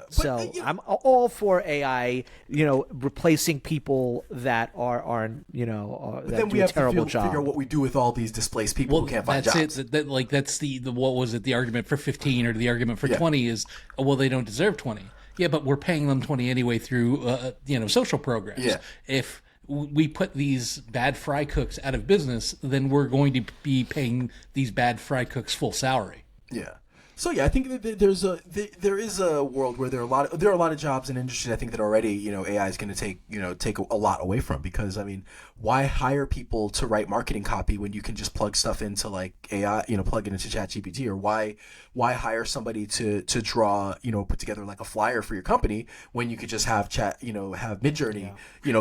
So I'm all for AI, you know, replacing people that are you know, that then do we a have terrible to job. figure out what we do with all these displaced people who can't find jobs. That's the what was it? The argument for 15 or the argument for 20 is, well, they don't deserve 20. Yeah, but we're paying them 20 anyway through social programs. Yeah. If we put these bad fry cooks out of business, then we're going to be paying these bad fry cooks full salary. Yeah. So yeah, I think that there is a world where there are a lot of jobs and industries I think that already AI is going to take a lot away from, because I mean, why hire people to write marketing copy when you can just plug stuff into like AI, plug it into Chat GPT, or why hire somebody to draw, put together like a flyer for your company when you could just have have Midjourney,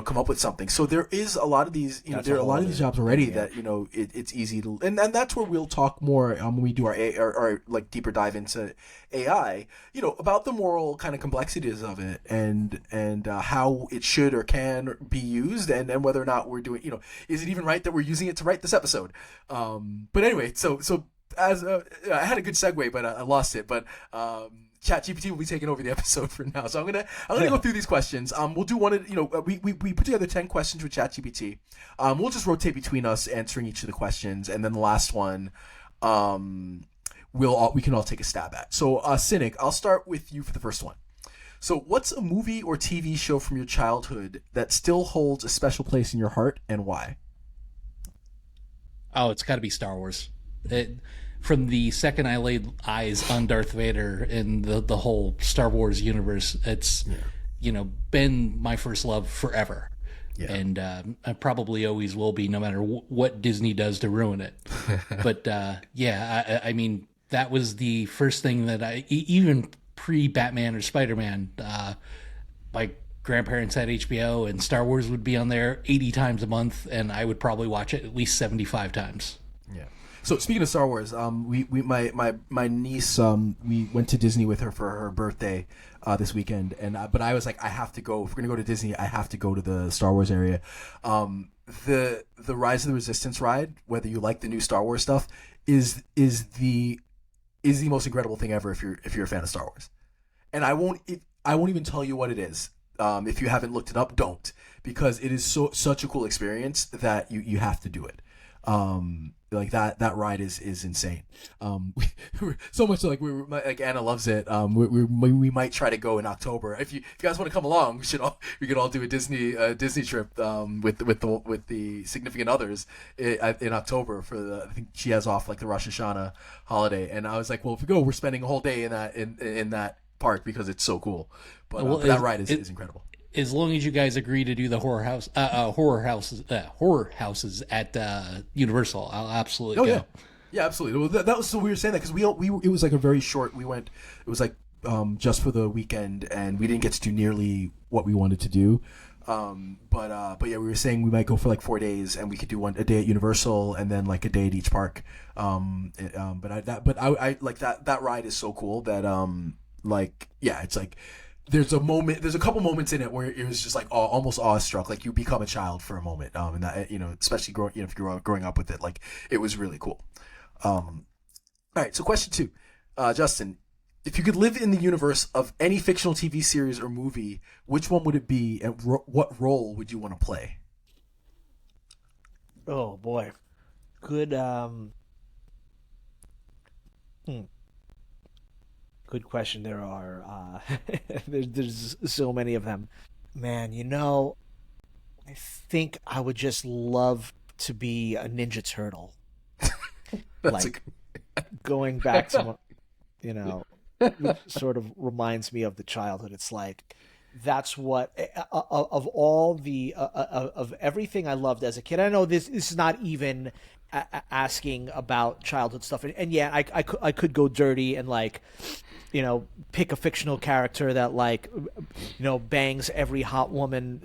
come up with something. So there is a lot of these, there are a lot of these jobs already that it's easy to, and that's where we'll talk more when we do our like deeper dive into AI, about the moral kind of complexities of it, and how it should or can be used, and whether or not we're doing, is it even right that we're using it to write this episode? But anyway, so as I had a good segue, but I lost it. But ChatGPT will be taking over the episode for now, so I'm gonna go through these questions. We'll do one. We put together 10 questions with ChatGPT. We'll just rotate between us answering each of the questions, and then the last one, we can all take a stab at. So, Cinik, I'll start with you for the first one. So, what's a movie or TV show from your childhood that still holds a special place in your heart, and why? Oh, it's got to be Star Wars. From the second I laid eyes on Darth Vader in the whole Star Wars universe, it's been my first love forever. Yeah. And I probably always will be, no matter what Disney does to ruin it. But I mean, that was the first thing that even pre-Batman or Spider-Man, my grandparents had HBO, and Star Wars would be on there 80 times a month, and I would probably watch it at least 75 times. Yeah. So speaking of Star Wars, my niece, we went to Disney with her for her birthday this weekend, and but I was like, I have to go. If we're gonna go to Disney, I have to go to the Star Wars area. The Rise of the Resistance ride, whether you like the new Star Wars stuff, is the most incredible thing ever if you're a fan of Star Wars. And I won't even tell you what it is. If you haven't looked it up, don't, because it is such a cool experience that you have to do it. Like that ride is insane. So much like like Anna loves it. We might try to go in October. If you guys want to come along, we could all do a Disney trip with the significant others in October for I think she has off like the Rosh Hashanah holiday. And I was like, well, if we go, we're spending a whole day in that park because it's so cool. But that ride is incredible. As long as you guys agree to do the horror houses at Universal, I'll absolutely go. Yeah, absolutely. Well, that was, so we were saying that because it was like a very short. We went. It was like just for the weekend, and we didn't get to do nearly what we wanted to do. But yeah, we were saying we might go for like 4 days, and we could do a day at Universal and then like a day at each park. But I like that ride is so cool that it's like. There's a couple moments in it where it was just like almost awestruck, like you become a child for a moment, and that especially if you're growing up with it, like it was really cool. All right, so question 2, Justin, if you could live in the universe of any fictional TV series or movie, which one would it be, and what role would you want to play? Oh boy, good. Good question. There are there's so many of them. Man, I think I would just love to be a Ninja Turtle. Going back to it sort of reminds me of the childhood. It's like that's what of all the of everything I loved as a kid. I know this is not even asking about childhood stuff, and yeah, I could go dirty and like pick a fictional character that bangs every hot woman,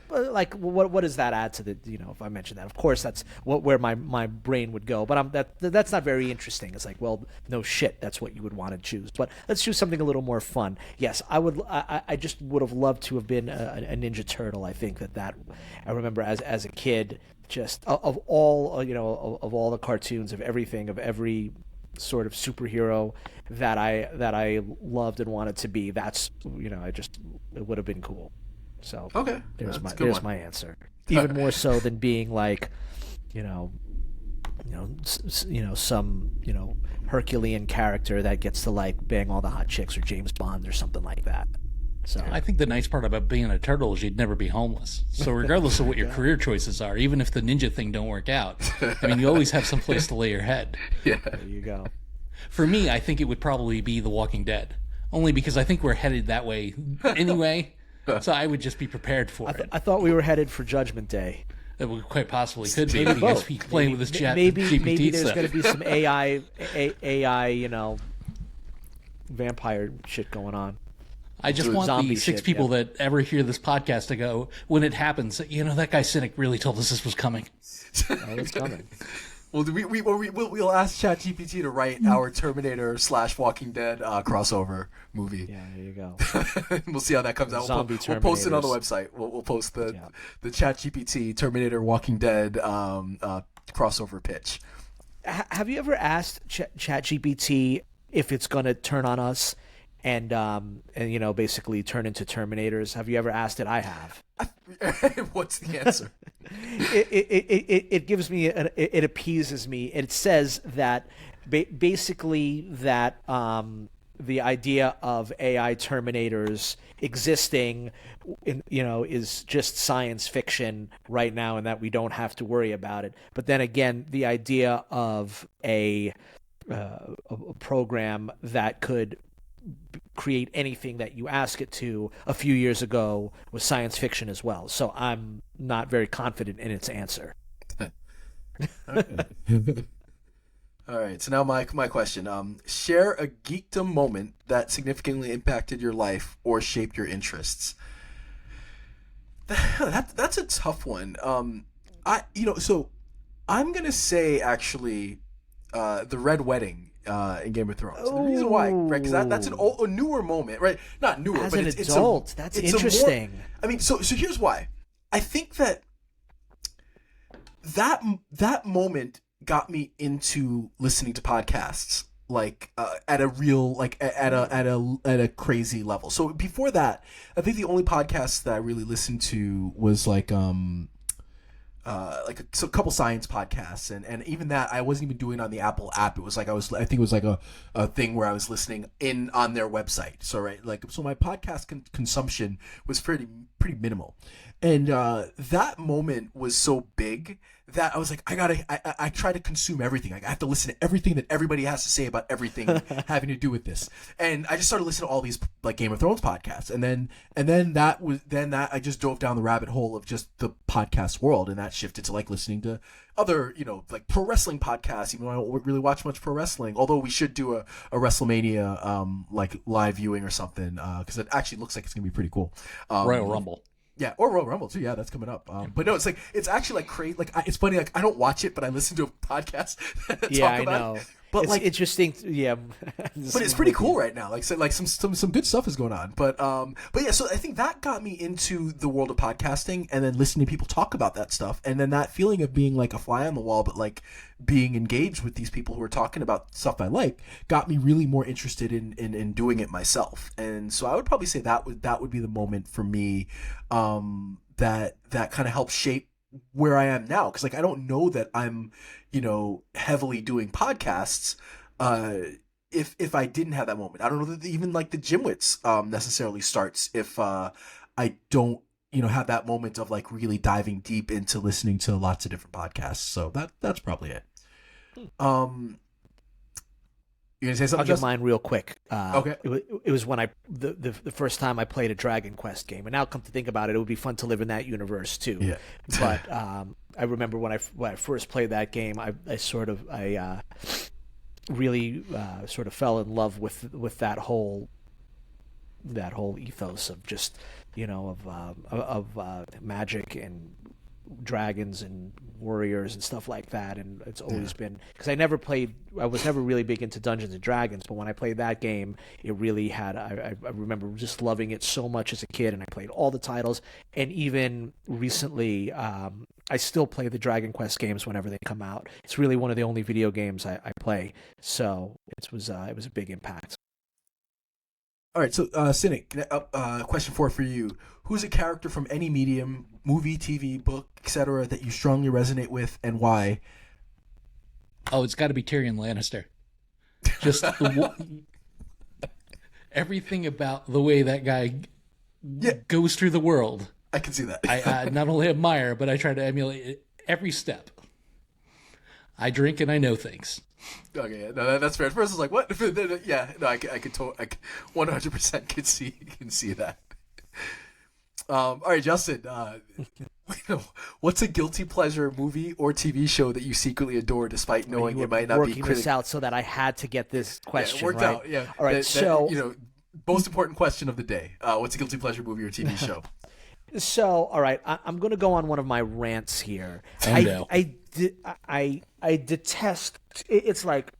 like what does that add to the, if I mention that? Of course, that's where my brain would go, but that's not very interesting. It's like, well, no shit, that's what you would want to choose. But let's choose something a little more fun. Yes, I just would have loved to have been a Ninja Turtle. I think that I remember as a kid, just of all of all the cartoons, of everything, of every sort of superhero that I loved and wanted to be, that's it would have been cool. So okay, there's my answer. Even more so than being like some Herculean character that gets to like bang all the hot chicks, or James Bond or something like that. So I think the nice part about being a turtle is you'd never be homeless. So regardless of what your career choices are, even if the ninja thing don't work out, I mean, you always have some place to lay your head. Yeah. there you go. For me, I think it would probably be The Walking Dead, only because I think we're headed that way anyway. So I would just be prepared for it. I thought we were headed for Judgment Day. It would quite possibly could be. Maybe Because both. he's playing with his chat Maybe GPT there's stuff. going to be some AI, vampire shit going on. I just want Zombie the six shit, people yeah. that ever hear this podcast to go, when it happens, that guy Cinik really told us this was coming. Oh, it's coming. Well, we'll ask Chat GPT to write our Terminator / Walking Dead crossover movie. Yeah, there you go. We'll see how that comes out. Zombie We'll post it on the Terminators. website. We'll post the Chat GPT Terminator Walking Dead crossover pitch. Have you ever asked ChatGPT if it's going to turn on us and basically turn into Terminators? Have you ever asked it? I have. What's the answer? It gives me it appeases me. It says that basically that the idea of AI Terminators existing is just science fiction right now, and that we don't have to worry about it. But then again, the idea of a program that could create anything that you ask it to a few years ago was science fiction as well. So I'm not very confident in its answer. All right, so now my question. Share a geekdom moment that significantly impacted your life or shaped your interests. That's a tough one. So I'm gonna say actually, the Red Wedding in Game of Thrones. The reason why, right? Because that's a newer moment, right? Not newer, As but an it's adult, that's it's interesting. So here's why. I think that moment got me into listening to podcasts at a real at a crazy level. So before that, I think the only podcasts that I really listened to was a couple science podcasts, and even that I wasn't even doing it on the Apple app. It was I think it was a thing where I was listening in on their website. So so my podcast consumption was pretty minimal, and that moment was so big that I was like, I try to consume everything. I have to listen to everything that everybody has to say about everything having to do with this. And I just started listening to all these Game of Thrones podcasts. And then I just dove down the rabbit hole of just the podcast world, and that shifted to listening to other, pro wrestling podcasts, even though I don't really watch much pro wrestling. Although we should do a WrestleMania live viewing or something, because it actually looks like it's gonna be pretty cool. Royal Rumble. Yeah, or Royal Rumble too. Yeah, that's coming up. But no, it's actually crazy. It's funny. I don't watch it, but I listen to a podcast that talk about know. it. But it's interesting. Yeah, but it's pretty cool right now. Some good stuff is going on. But yeah. So I think that got me into the world of podcasting, and then listening to people talk about that stuff, and then that feeling of being like a fly on the wall, but being engaged with these people who are talking about stuff I like, got me really more interested in doing it myself. And so I would probably say that would be the moment for me, that kind of helped shape where I am now. Because I don't know that I'm heavily doing podcasts if I didn't have that moment. I don't know that even the Gymwits necessarily starts if I don't have that moment of really diving deep into listening to lots of different podcasts. So that's probably it. You gonna say something? I'll give mine real quick. Okay. It was when the first time I played a Dragon Quest game, and now come to think about it, it would be fun to live in that universe too. Yeah. But I remember when I first played that game, I really sort of fell in love with that whole ethos of just of magic and dragons and warriors and stuff like that. And it's always been, because I was never really big into Dungeons and Dragons, but when I played that game, it really had, I remember just loving it so much as a kid, and I played all the titles. And even recently, I still play the Dragon Quest games whenever they come out. It's really one of the only video games I play, so it was a big impact. All right, so Cinik, question 4 for you. Who's a character from any medium, movie, TV, book, etc., that you strongly resonate with, and why? Oh, it's got to be Tyrion Lannister. Just everything about the way that guy goes through the world. I can see that. I not only admire, but I try to emulate it every step. I drink and I know things. Okay, no, that's fair. At first, I was like, "What?" Yeah, no, I could 100% can see that. All right, Justin. What's a guilty pleasure movie or TV show that you secretly adore, despite knowing it might not be working this out so that I had to get this question it worked right. out. Yeah. All right. So most important question of the day: what's a guilty pleasure movie or TV show? So, all right, I'm going to go on one of my rants here. I detest. It's like,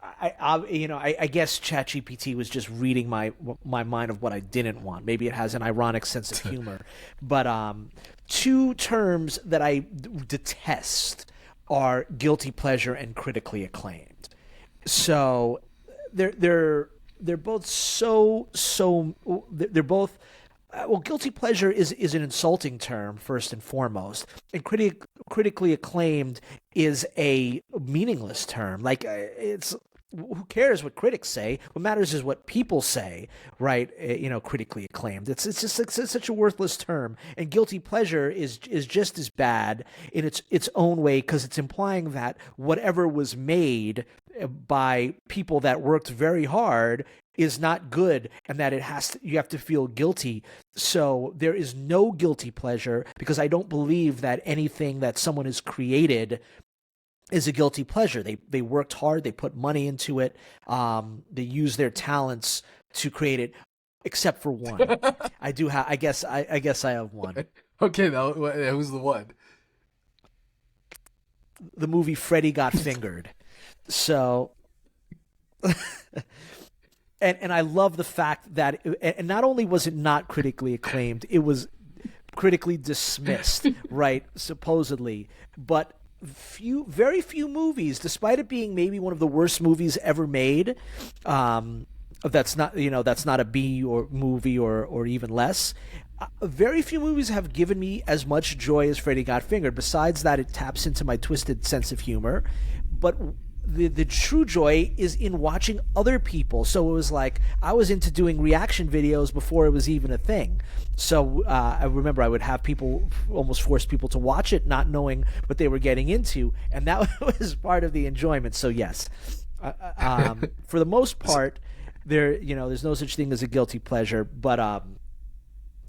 I guess Chat GPT was just reading my mind of what I didn't want. Maybe it has an ironic sense of humor, but two terms that I detest are guilty pleasure and critically acclaimed. So they're both they're both. Well, guilty pleasure is an insulting term, first and foremost, and critically acclaimed is a meaningless term. Like, it's who cares what critics say? What matters is what people say, right? Critically acclaimed. It's just it's such a worthless term. And guilty pleasure is just as bad in its own way, because it's implying that whatever was made by people that worked very hard is not good, and that you have to feel guilty. So there is no guilty pleasure, because I don't believe that anything that someone has created is a guilty pleasure. They worked hard, they put money into it, they use their talents to create it, except for one. I do have. I guess I have one. Okay, now who's the one? The movie Freddy Got Fingered. So. And I love the fact that, and not only was it not critically acclaimed, it was critically dismissed, right? Supposedly, but very few movies, despite it being maybe one of the worst movies ever made, that's not a B or movie or even less. Very few movies have given me as much joy as Freddy Got Fingered. Besides that, it taps into my twisted sense of humor, but the true joy is in watching other people. So it was like I was into doing reaction videos before it was even a thing. So I remember I would have people, almost force people to watch it, not knowing what they were getting into, and that was part of the enjoyment. So yes, for the most part, there's no such thing as a guilty pleasure. But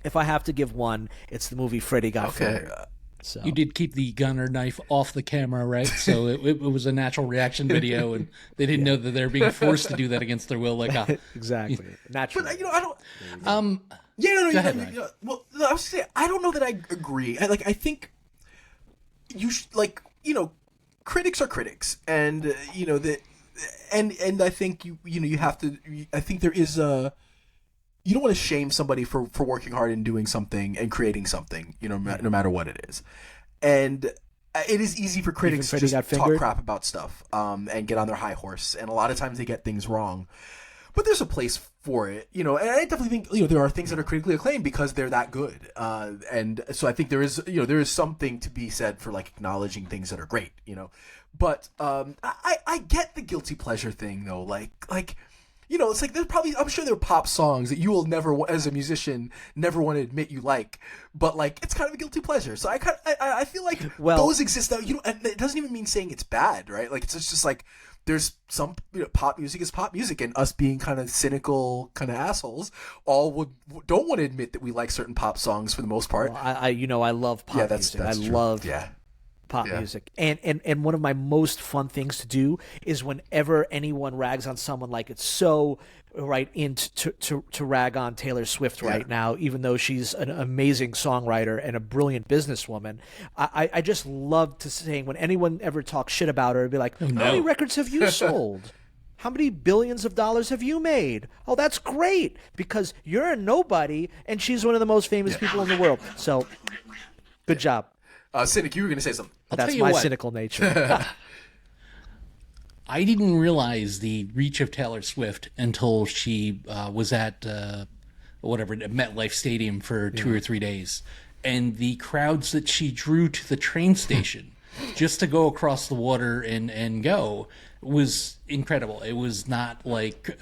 if I have to give one, it's the movie Freddy Got Fingered. So. You did keep the gun or knife off the camera, right? So it was a natural reaction video, and they didn't know that they're being forced to do that against their will. Like exactly, natural. But I don't. Go ahead, well, I was saying I don't know that I agree. I think you should, critics are critics, and and I think you have to. I think there is a. You don't want to shame somebody for working hard and doing something and creating something, no matter what it is. And it is easy for critics to just talk crap about stuff and get on their high horse. And a lot of times they get things wrong. But there's a place for it, and I definitely think, there are things that are critically acclaimed because they're that good. And so I think there is something to be said for acknowledging things that are great, But I get the guilty pleasure thing though, it's like I'm sure there are pop songs that you will never, as a musician, never want to admit you like, but it's kind of a guilty pleasure. So I feel like those exist now. And it doesn't even mean saying it's bad, right? It's just there's some pop music is pop music, and us being kind of cynical kind of assholes don't want to admit that we like certain pop songs for the most part. Well, I love pop music. That's true. Love pop music. And one of my most fun things to do is whenever anyone rags on someone, it's so right to rag on Taylor Swift right now, even though she's an amazing songwriter and a brilliant businesswoman. I just love to say, when anyone ever talks shit about her, it'd be like, how many records have you sold? How many billions of dollars have you made? Oh, that's great, because you're a nobody and she's one of the most famous people in the world. So good job. Cinik, you were going to say something. That's my cynical nature. I didn't realize the reach of Taylor Swift until she was at MetLife Stadium for 2 or 3 days, and the crowds that she drew to the train station just to go across the water and go was incredible. It was not like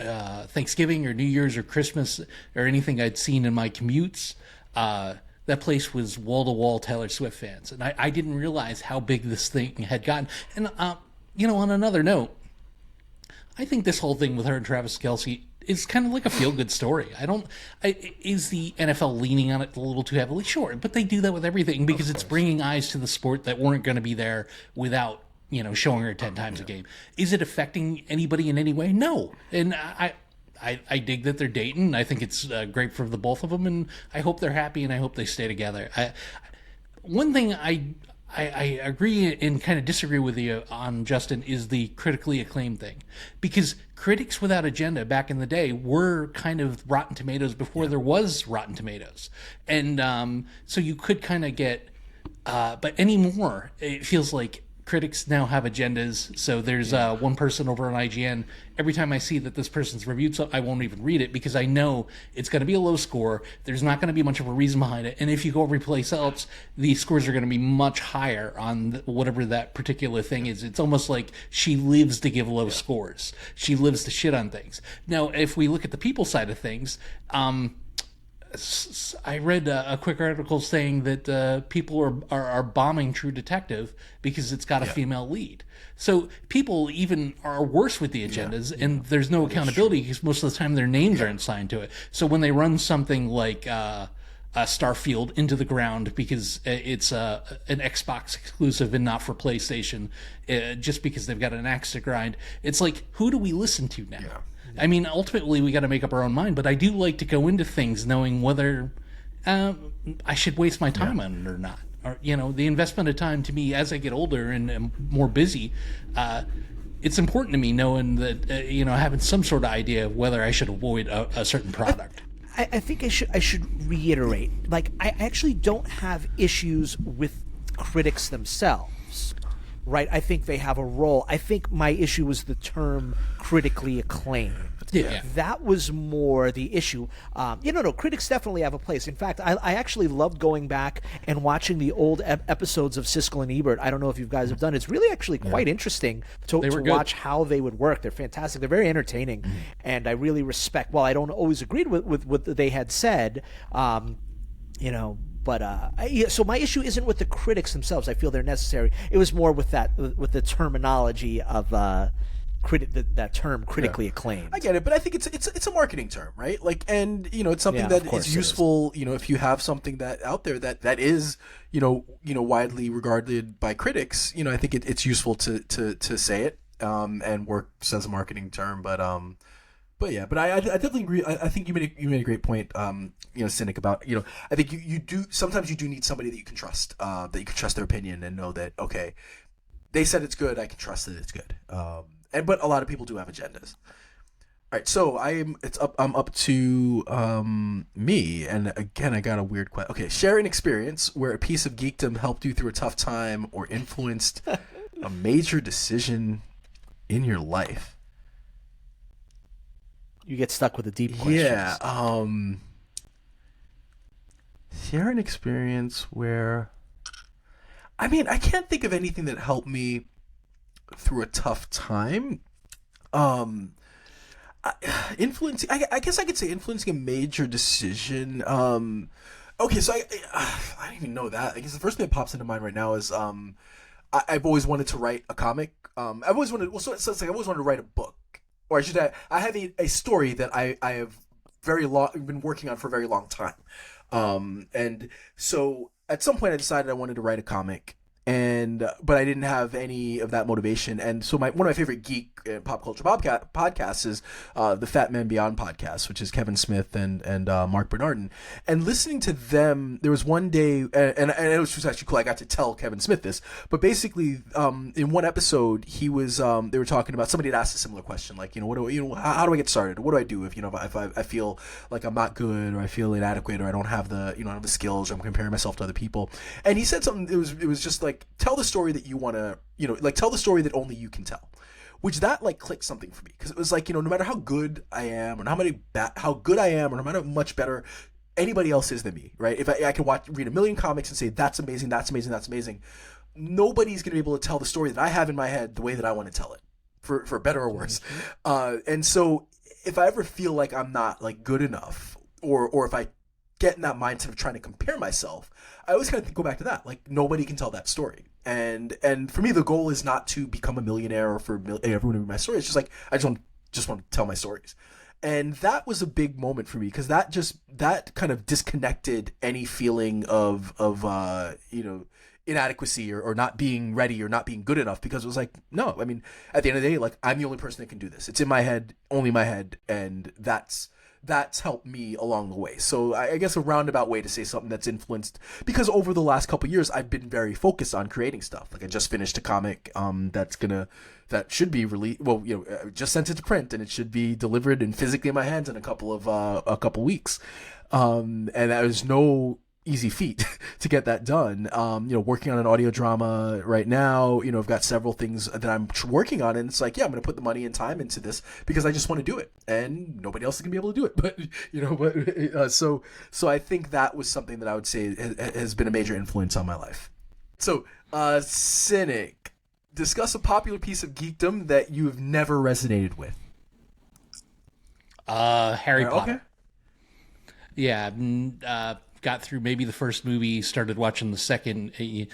Thanksgiving or New Year's or Christmas or anything I'd seen in my commutes. That place was wall-to-wall Taylor Swift fans, and I didn't realize how big this thing had gotten. And on another note, I think this whole thing with her and Travis Kelce is kind of like a feel-good story. Is the NFL leaning on it a little too heavily? Sure, but they do that with everything because it's bringing eyes to the sport that weren't going to be there without showing her 10 times a game. Is it affecting anybody in any way? No. And I dig that they're dating. I think it's great for the both of them, and I hope they're happy, and I hope they stay together. One thing I agree and kind of disagree with you on, Justin, is the critically acclaimed thing. Because critics without agenda back in the day were kind of Rotten Tomatoes before there was Rotten Tomatoes. And so you could kind of get... but anymore, it feels like critics now have agendas. So there's one person over on IGN. Every time I see that this person's reviewed something, I won't even read it because I know it's going to be a low score. There's not going to be much of a reason behind it. And if you go replace else, the scores are going to be much higher on whatever that particular thing is. It's almost like she lives to give low scores. She lives to shit on things. Now, if we look at the people side of things, I read a quick article saying that people are bombing True Detective because it's got a female lead. So people even are worse with the agendas, and there's no accountability because most of the time their names aren't signed to it. So when they run something like Starfield into the ground because it's an Xbox exclusive and not for PlayStation, just because they've got an axe to grind, it's like, who do we listen to now? Yeah. I mean, ultimately, we got to make up our own mind, but I do like to go into things knowing whether I should waste my time on it or not. Or, the investment of time to me as I get older and am more busy, it's important to me knowing that, having some sort of idea of whether I should avoid a certain product. I think I should reiterate, like, I actually don't have issues with critics themselves. Right, I think they have a role. I think my issue was the term critically acclaimed. Yeah. That was more the issue. No, critics definitely have a place. In fact, I actually loved going back and watching the old episodes of Siskel and Ebert. I don't know if you guys have done it. It's really actually quite interesting to watch how they would work. They're fantastic. They're very entertaining. Mm-hmm. And I really respect, while I don't always agree with what they had said, But so my issue isn't with the critics themselves. I feel they're necessary. It was more with the terminology of that term, critically acclaimed. I get it, but I think it's a marketing term, right? Like, and it's something that is useful. If you have something that out there that is widely regarded by critics, I think it's useful to say it and works as a marketing term, but I definitely agree. I think you made a great point, Cinik, about I think you do sometimes you do need somebody that you can trust, that you can trust their opinion and know that, okay, they said it's good, I can trust that it's good. But a lot of people do have agendas. All right, so I'm up to me, and again I got a weird question. Okay, share an experience where a piece of geekdom helped you through a tough time or influenced a major decision in your life. You get stuck with the deep questions. Yeah. Share an experience where... I mean, I can't think of anything that helped me through a tough time. Influencing... I guess I could say influencing a major decision. Okay, so I don't even know that. I guess the first thing that pops into mind right now is I've always wanted to write a comic. I've always wanted... Well, so it's like I always wanted to write a book. Or I should have, I have a story that I have been working on for a very long time. And so at some point I decided I wanted to write a comic, but I didn't have any of that motivation. And so one of my favorite geek pop culture podcasts is the Fat Man Beyond podcast, which is Kevin Smith and Mark Bernardin. And listening to them, there was one day, and it was just actually cool. I got to tell Kevin Smith this, but basically, in one episode, he was they were talking about, somebody had asked a similar question, like, how do I get started? What do I do if I feel like I'm not good, or I feel inadequate, or I don't have the the skills, or I'm comparing myself to other people? And he said something. It was just like, tell the story that you want to, tell the story that only you can tell. Which that clicked something for me, because it was like, no matter how good I am, or how good I am, or no matter how much better anybody else is than me, right? If I could read a million comics and say that's amazing, that's amazing, that's amazing, nobody's going to be able to tell the story that I have in my head the way that I want to tell it, for better or worse. And so if I ever feel like I'm not like good enough, or if I get in that mindset of trying to compare myself, I always kind of go back to that. Like, nobody can tell that story. And for me, the goal is not to become a millionaire or for everyone to read my story. It's just like, I just want to tell my stories. And that was a big moment for me, because that kind of disconnected any feeling of inadequacy or not being ready or not being good enough, because it was like, no, I mean, at the end of the day, like, I'm the only person that can do this. It's in my head, only my head, and that's helped me along the way. So I guess a roundabout way to say something that's influenced, because over the last couple of years, I've been very focused on creating stuff. Like, I just finished a comic that should be released. Well, just sent it to print, and it should be delivered and physically in my hands in a couple weeks. And that was no easy feat to get that done. Working on an audio drama right now. I've got several things that I'm working on, and it's like, yeah, I'm going to put the money and time into this because I just want to do it, and nobody else is going to be able to do it. But so I think that was something that I would say has been a major influence on my life. So, Cinik, discuss a popular piece of geekdom that you have never resonated with. Harry Potter. Okay. Yeah, got through maybe the first movie, started watching the second. It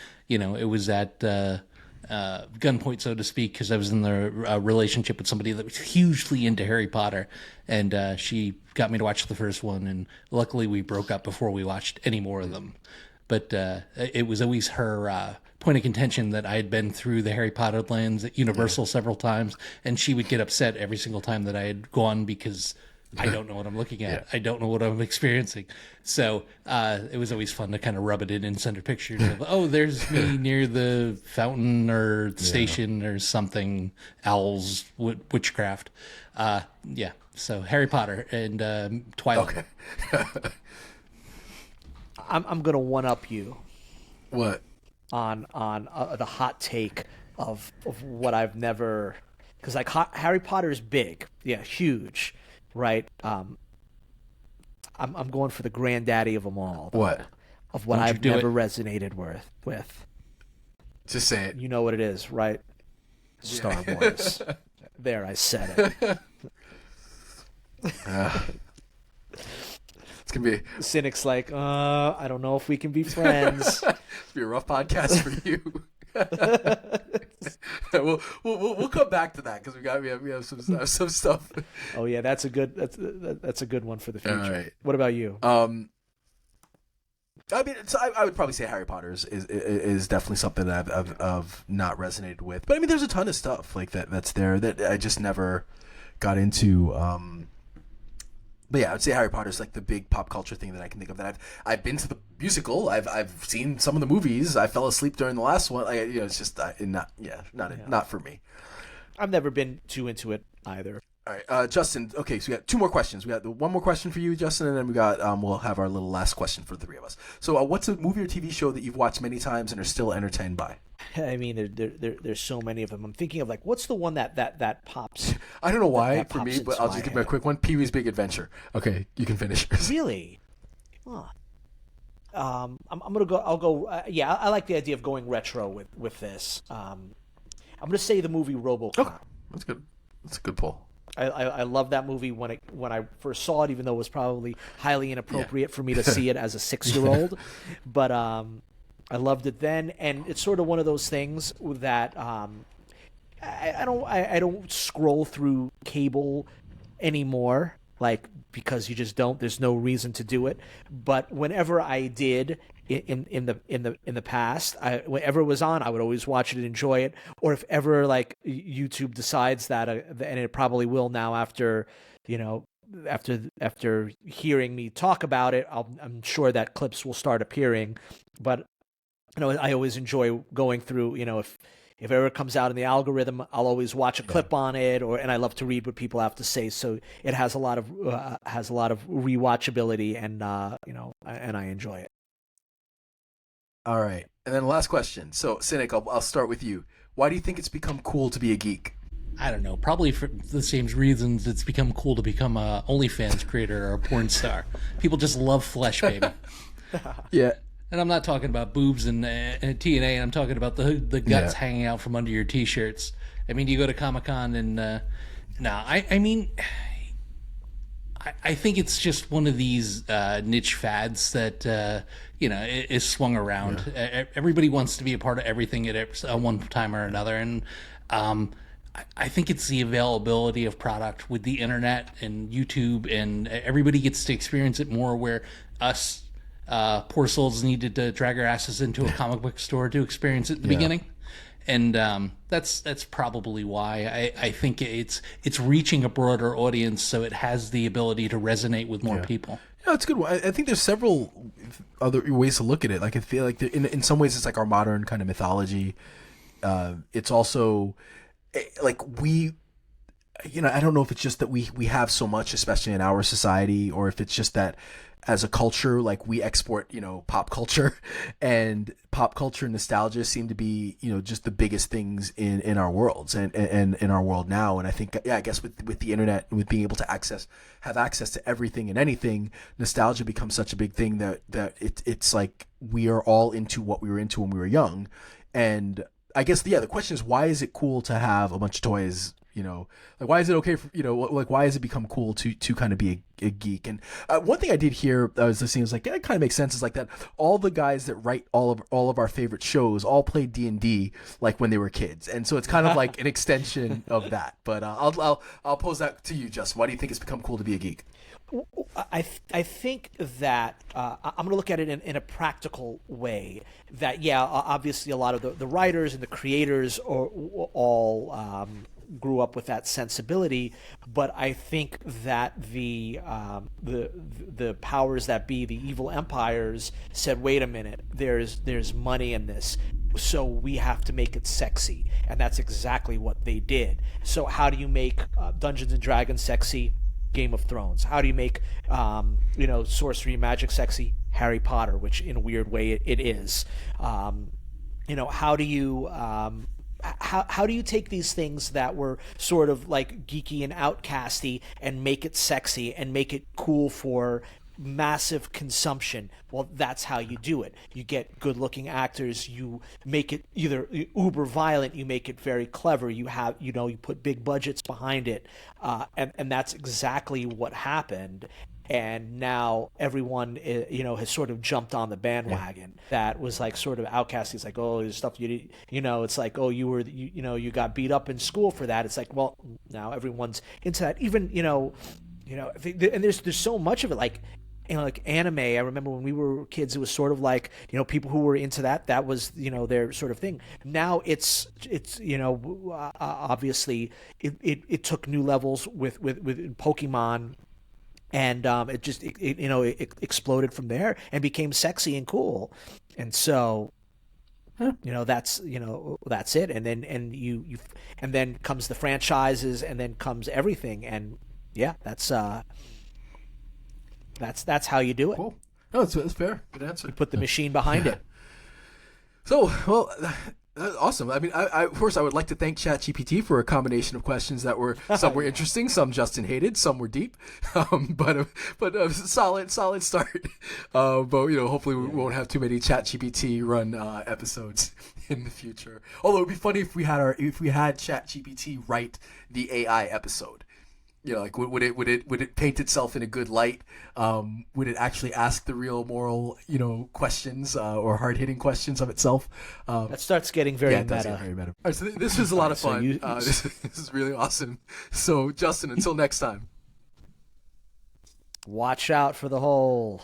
was at gunpoint, so to speak, because I was in the relationship with somebody that was hugely into Harry Potter, and she got me to watch the first one, and luckily we broke up before we watched any more of them. But it was always her point of contention that I had been through the Harry Potter lands at Universal several times, and she would get upset every single time that I had gone because I don't know what I'm looking at. Yeah. I don't know what I'm experiencing. So it was always fun to kind of rub it in and send her pictures of, oh, there's me near the fountain or station or something, owls, witchcraft. So Harry Potter and Twilight. Okay. I'm going to one-up you. What? On the hot take of what I've never... Because, like, Harry Potter's big. Yeah, huge. Right, I'm going for the granddaddy of them all. What? Of what I've never resonated with. Just say it. You know what it is, right? Star Wars. There, I said it. It's gonna be. Cinic's like, I don't know if we can be friends. It's be a rough podcast for you. We'll come back to that because we have some stuff. Oh yeah, that's a good one for the future. All right. What about you? I mean, I would probably say Harry Potter is definitely something that I've not resonated with. But I mean, there's a ton of stuff like that's there that I just never got into. But yeah, I would say Harry Potter is like the big pop culture thing that I can think of. That I've been to the musical. I've seen some of the movies. I fell asleep during the last one. It's just not for me. I've never been too into it either. All right, Justin. Okay, so we got two more questions. We got one more question for you, Justin, and then we got we'll have our little last question for the three of us. So, what's a movie or TV show that you've watched many times and are still entertained by? I mean, there's so many of them. I'm thinking of like, what's the one that pops? I don't know why that for me, but I'll just give you a quick one. Pee-wee's Big Adventure. Okay, you can finish. Really? Huh. I'm gonna go. I'll go. I like the idea of going retro with this. I'm gonna say the movie RoboCop. Oh, that's good. That's a good pull. I love that movie when I first saw it, even though it was probably highly inappropriate for me to see it as a 6-year-old. But I loved it then, and it's sort of one of those things that I don't scroll through cable anymore, like, because you just don't. There's no reason to do it. But whenever I did in the past, whenever it was on, I would always watch it and enjoy it. Or if ever like YouTube decides that, and it probably will now after hearing me talk about it, I'm sure that clips will start appearing. But I always enjoy going through. If it ever comes out in the algorithm, I'll always watch a clip on it, and I love to read what people have to say. So it has a lot of rewatchability, and and I enjoy it. All right, and then the last question. So, Cinik, I'll start with you. Why do you think it's become cool to be a geek? I don't know. Probably for the same reasons it's become cool to become a OnlyFans creator or a porn star. People just love flesh, baby. Yeah. And I'm not talking about boobs and TNA. I'm talking about the guts Yeah. hanging out from under your t-shirts. I mean, you go to Comic-Con and I mean, I think it's just one of these niche fads that is swung around. Everybody wants to be a part of everything at one time or another, and I think it's the availability of product with the internet and YouTube, and everybody gets to experience it more. Where us poor souls needed to drag our asses into a comic book store to experience it at the beginning. And that's probably why I think it's reaching a broader audience, so it has the ability to resonate with more people. Yeah, it's a good one. I think there's several other ways to look at it. Like I feel like in some ways it's like our modern kind of mythology. It's also like we, I don't know if it's just that we have so much, especially in our society, or if it's just that as a culture, like we export, pop culture, and pop culture and nostalgia seem to be, just the biggest things in our worlds and in our world now. And I think, I guess with the internet and with being able to have access to everything and anything, nostalgia becomes such a big thing that it's like we are all into what we were into when we were young. And I guess, the question is, why is it cool to have a bunch of toys? Like, why is it okay for, like, why has it become cool to kind of be a geek? And one thing I did hear, I was listening, was like, it kind of makes sense, is like that all the guys that write all of our favorite shows all played D&D like when they were kids, and so it's kind of like an extension of that. But I'll pose that to you, Justin. Why do you think it's become cool to be a geek? I think that I'm going to look at it in a practical way. That obviously a lot of the writers and the creators are all grew up with that sensibility, but I think that the powers that be, the evil empires, said, wait a minute, there's money in this, so we have to make it sexy, and that's exactly what they did. So how do you make Dungeons and Dragons sexy? Game of Thrones. How do you make sorcery and magic sexy? Harry Potter, which in a weird way it is. How do you how do you take these things that were sort of like geeky and outcasty and make it sexy and make it cool for massive consumption? Well, that's how you do it. You get good looking actors, you make it either uber violent, you make it very clever, you have you put big budgets behind it, and that's exactly what happened. And now everyone, has sort of jumped on the bandwagon. That was like sort of outcast. It's like, oh, there's stuff it's like, oh, you got beat up in school for that. It's like, well, now everyone's into that. Even, and there's so much of it, like, like anime. I remember when we were kids, it was sort of like, people who were into that was, their sort of thing. Now it's obviously it took new levels with Pokemon. And it exploded from there and became sexy and cool, and so that's it. And then and then comes the franchises, and then comes everything, and that's how you do it. Cool. No, that's fair. Good answer. You put the machine behind it. So, well, awesome. I mean, I of course I would like to thank Chat GPT for a combination of questions that were some were interesting, some Justin hated, some were deep, but a solid start. But hopefully we won't have too many Chat GPT run episodes in the future. Although it'd be funny if we had Chat GPT write the AI episode. Like would it paint itself in a good light? Would it actually ask the real moral, questions or hard hitting questions of itself? That starts getting very meta. It does get very meta. All right, so this was a lot of fun. This is really awesome. So Justin, until next time. Watch out for the hole.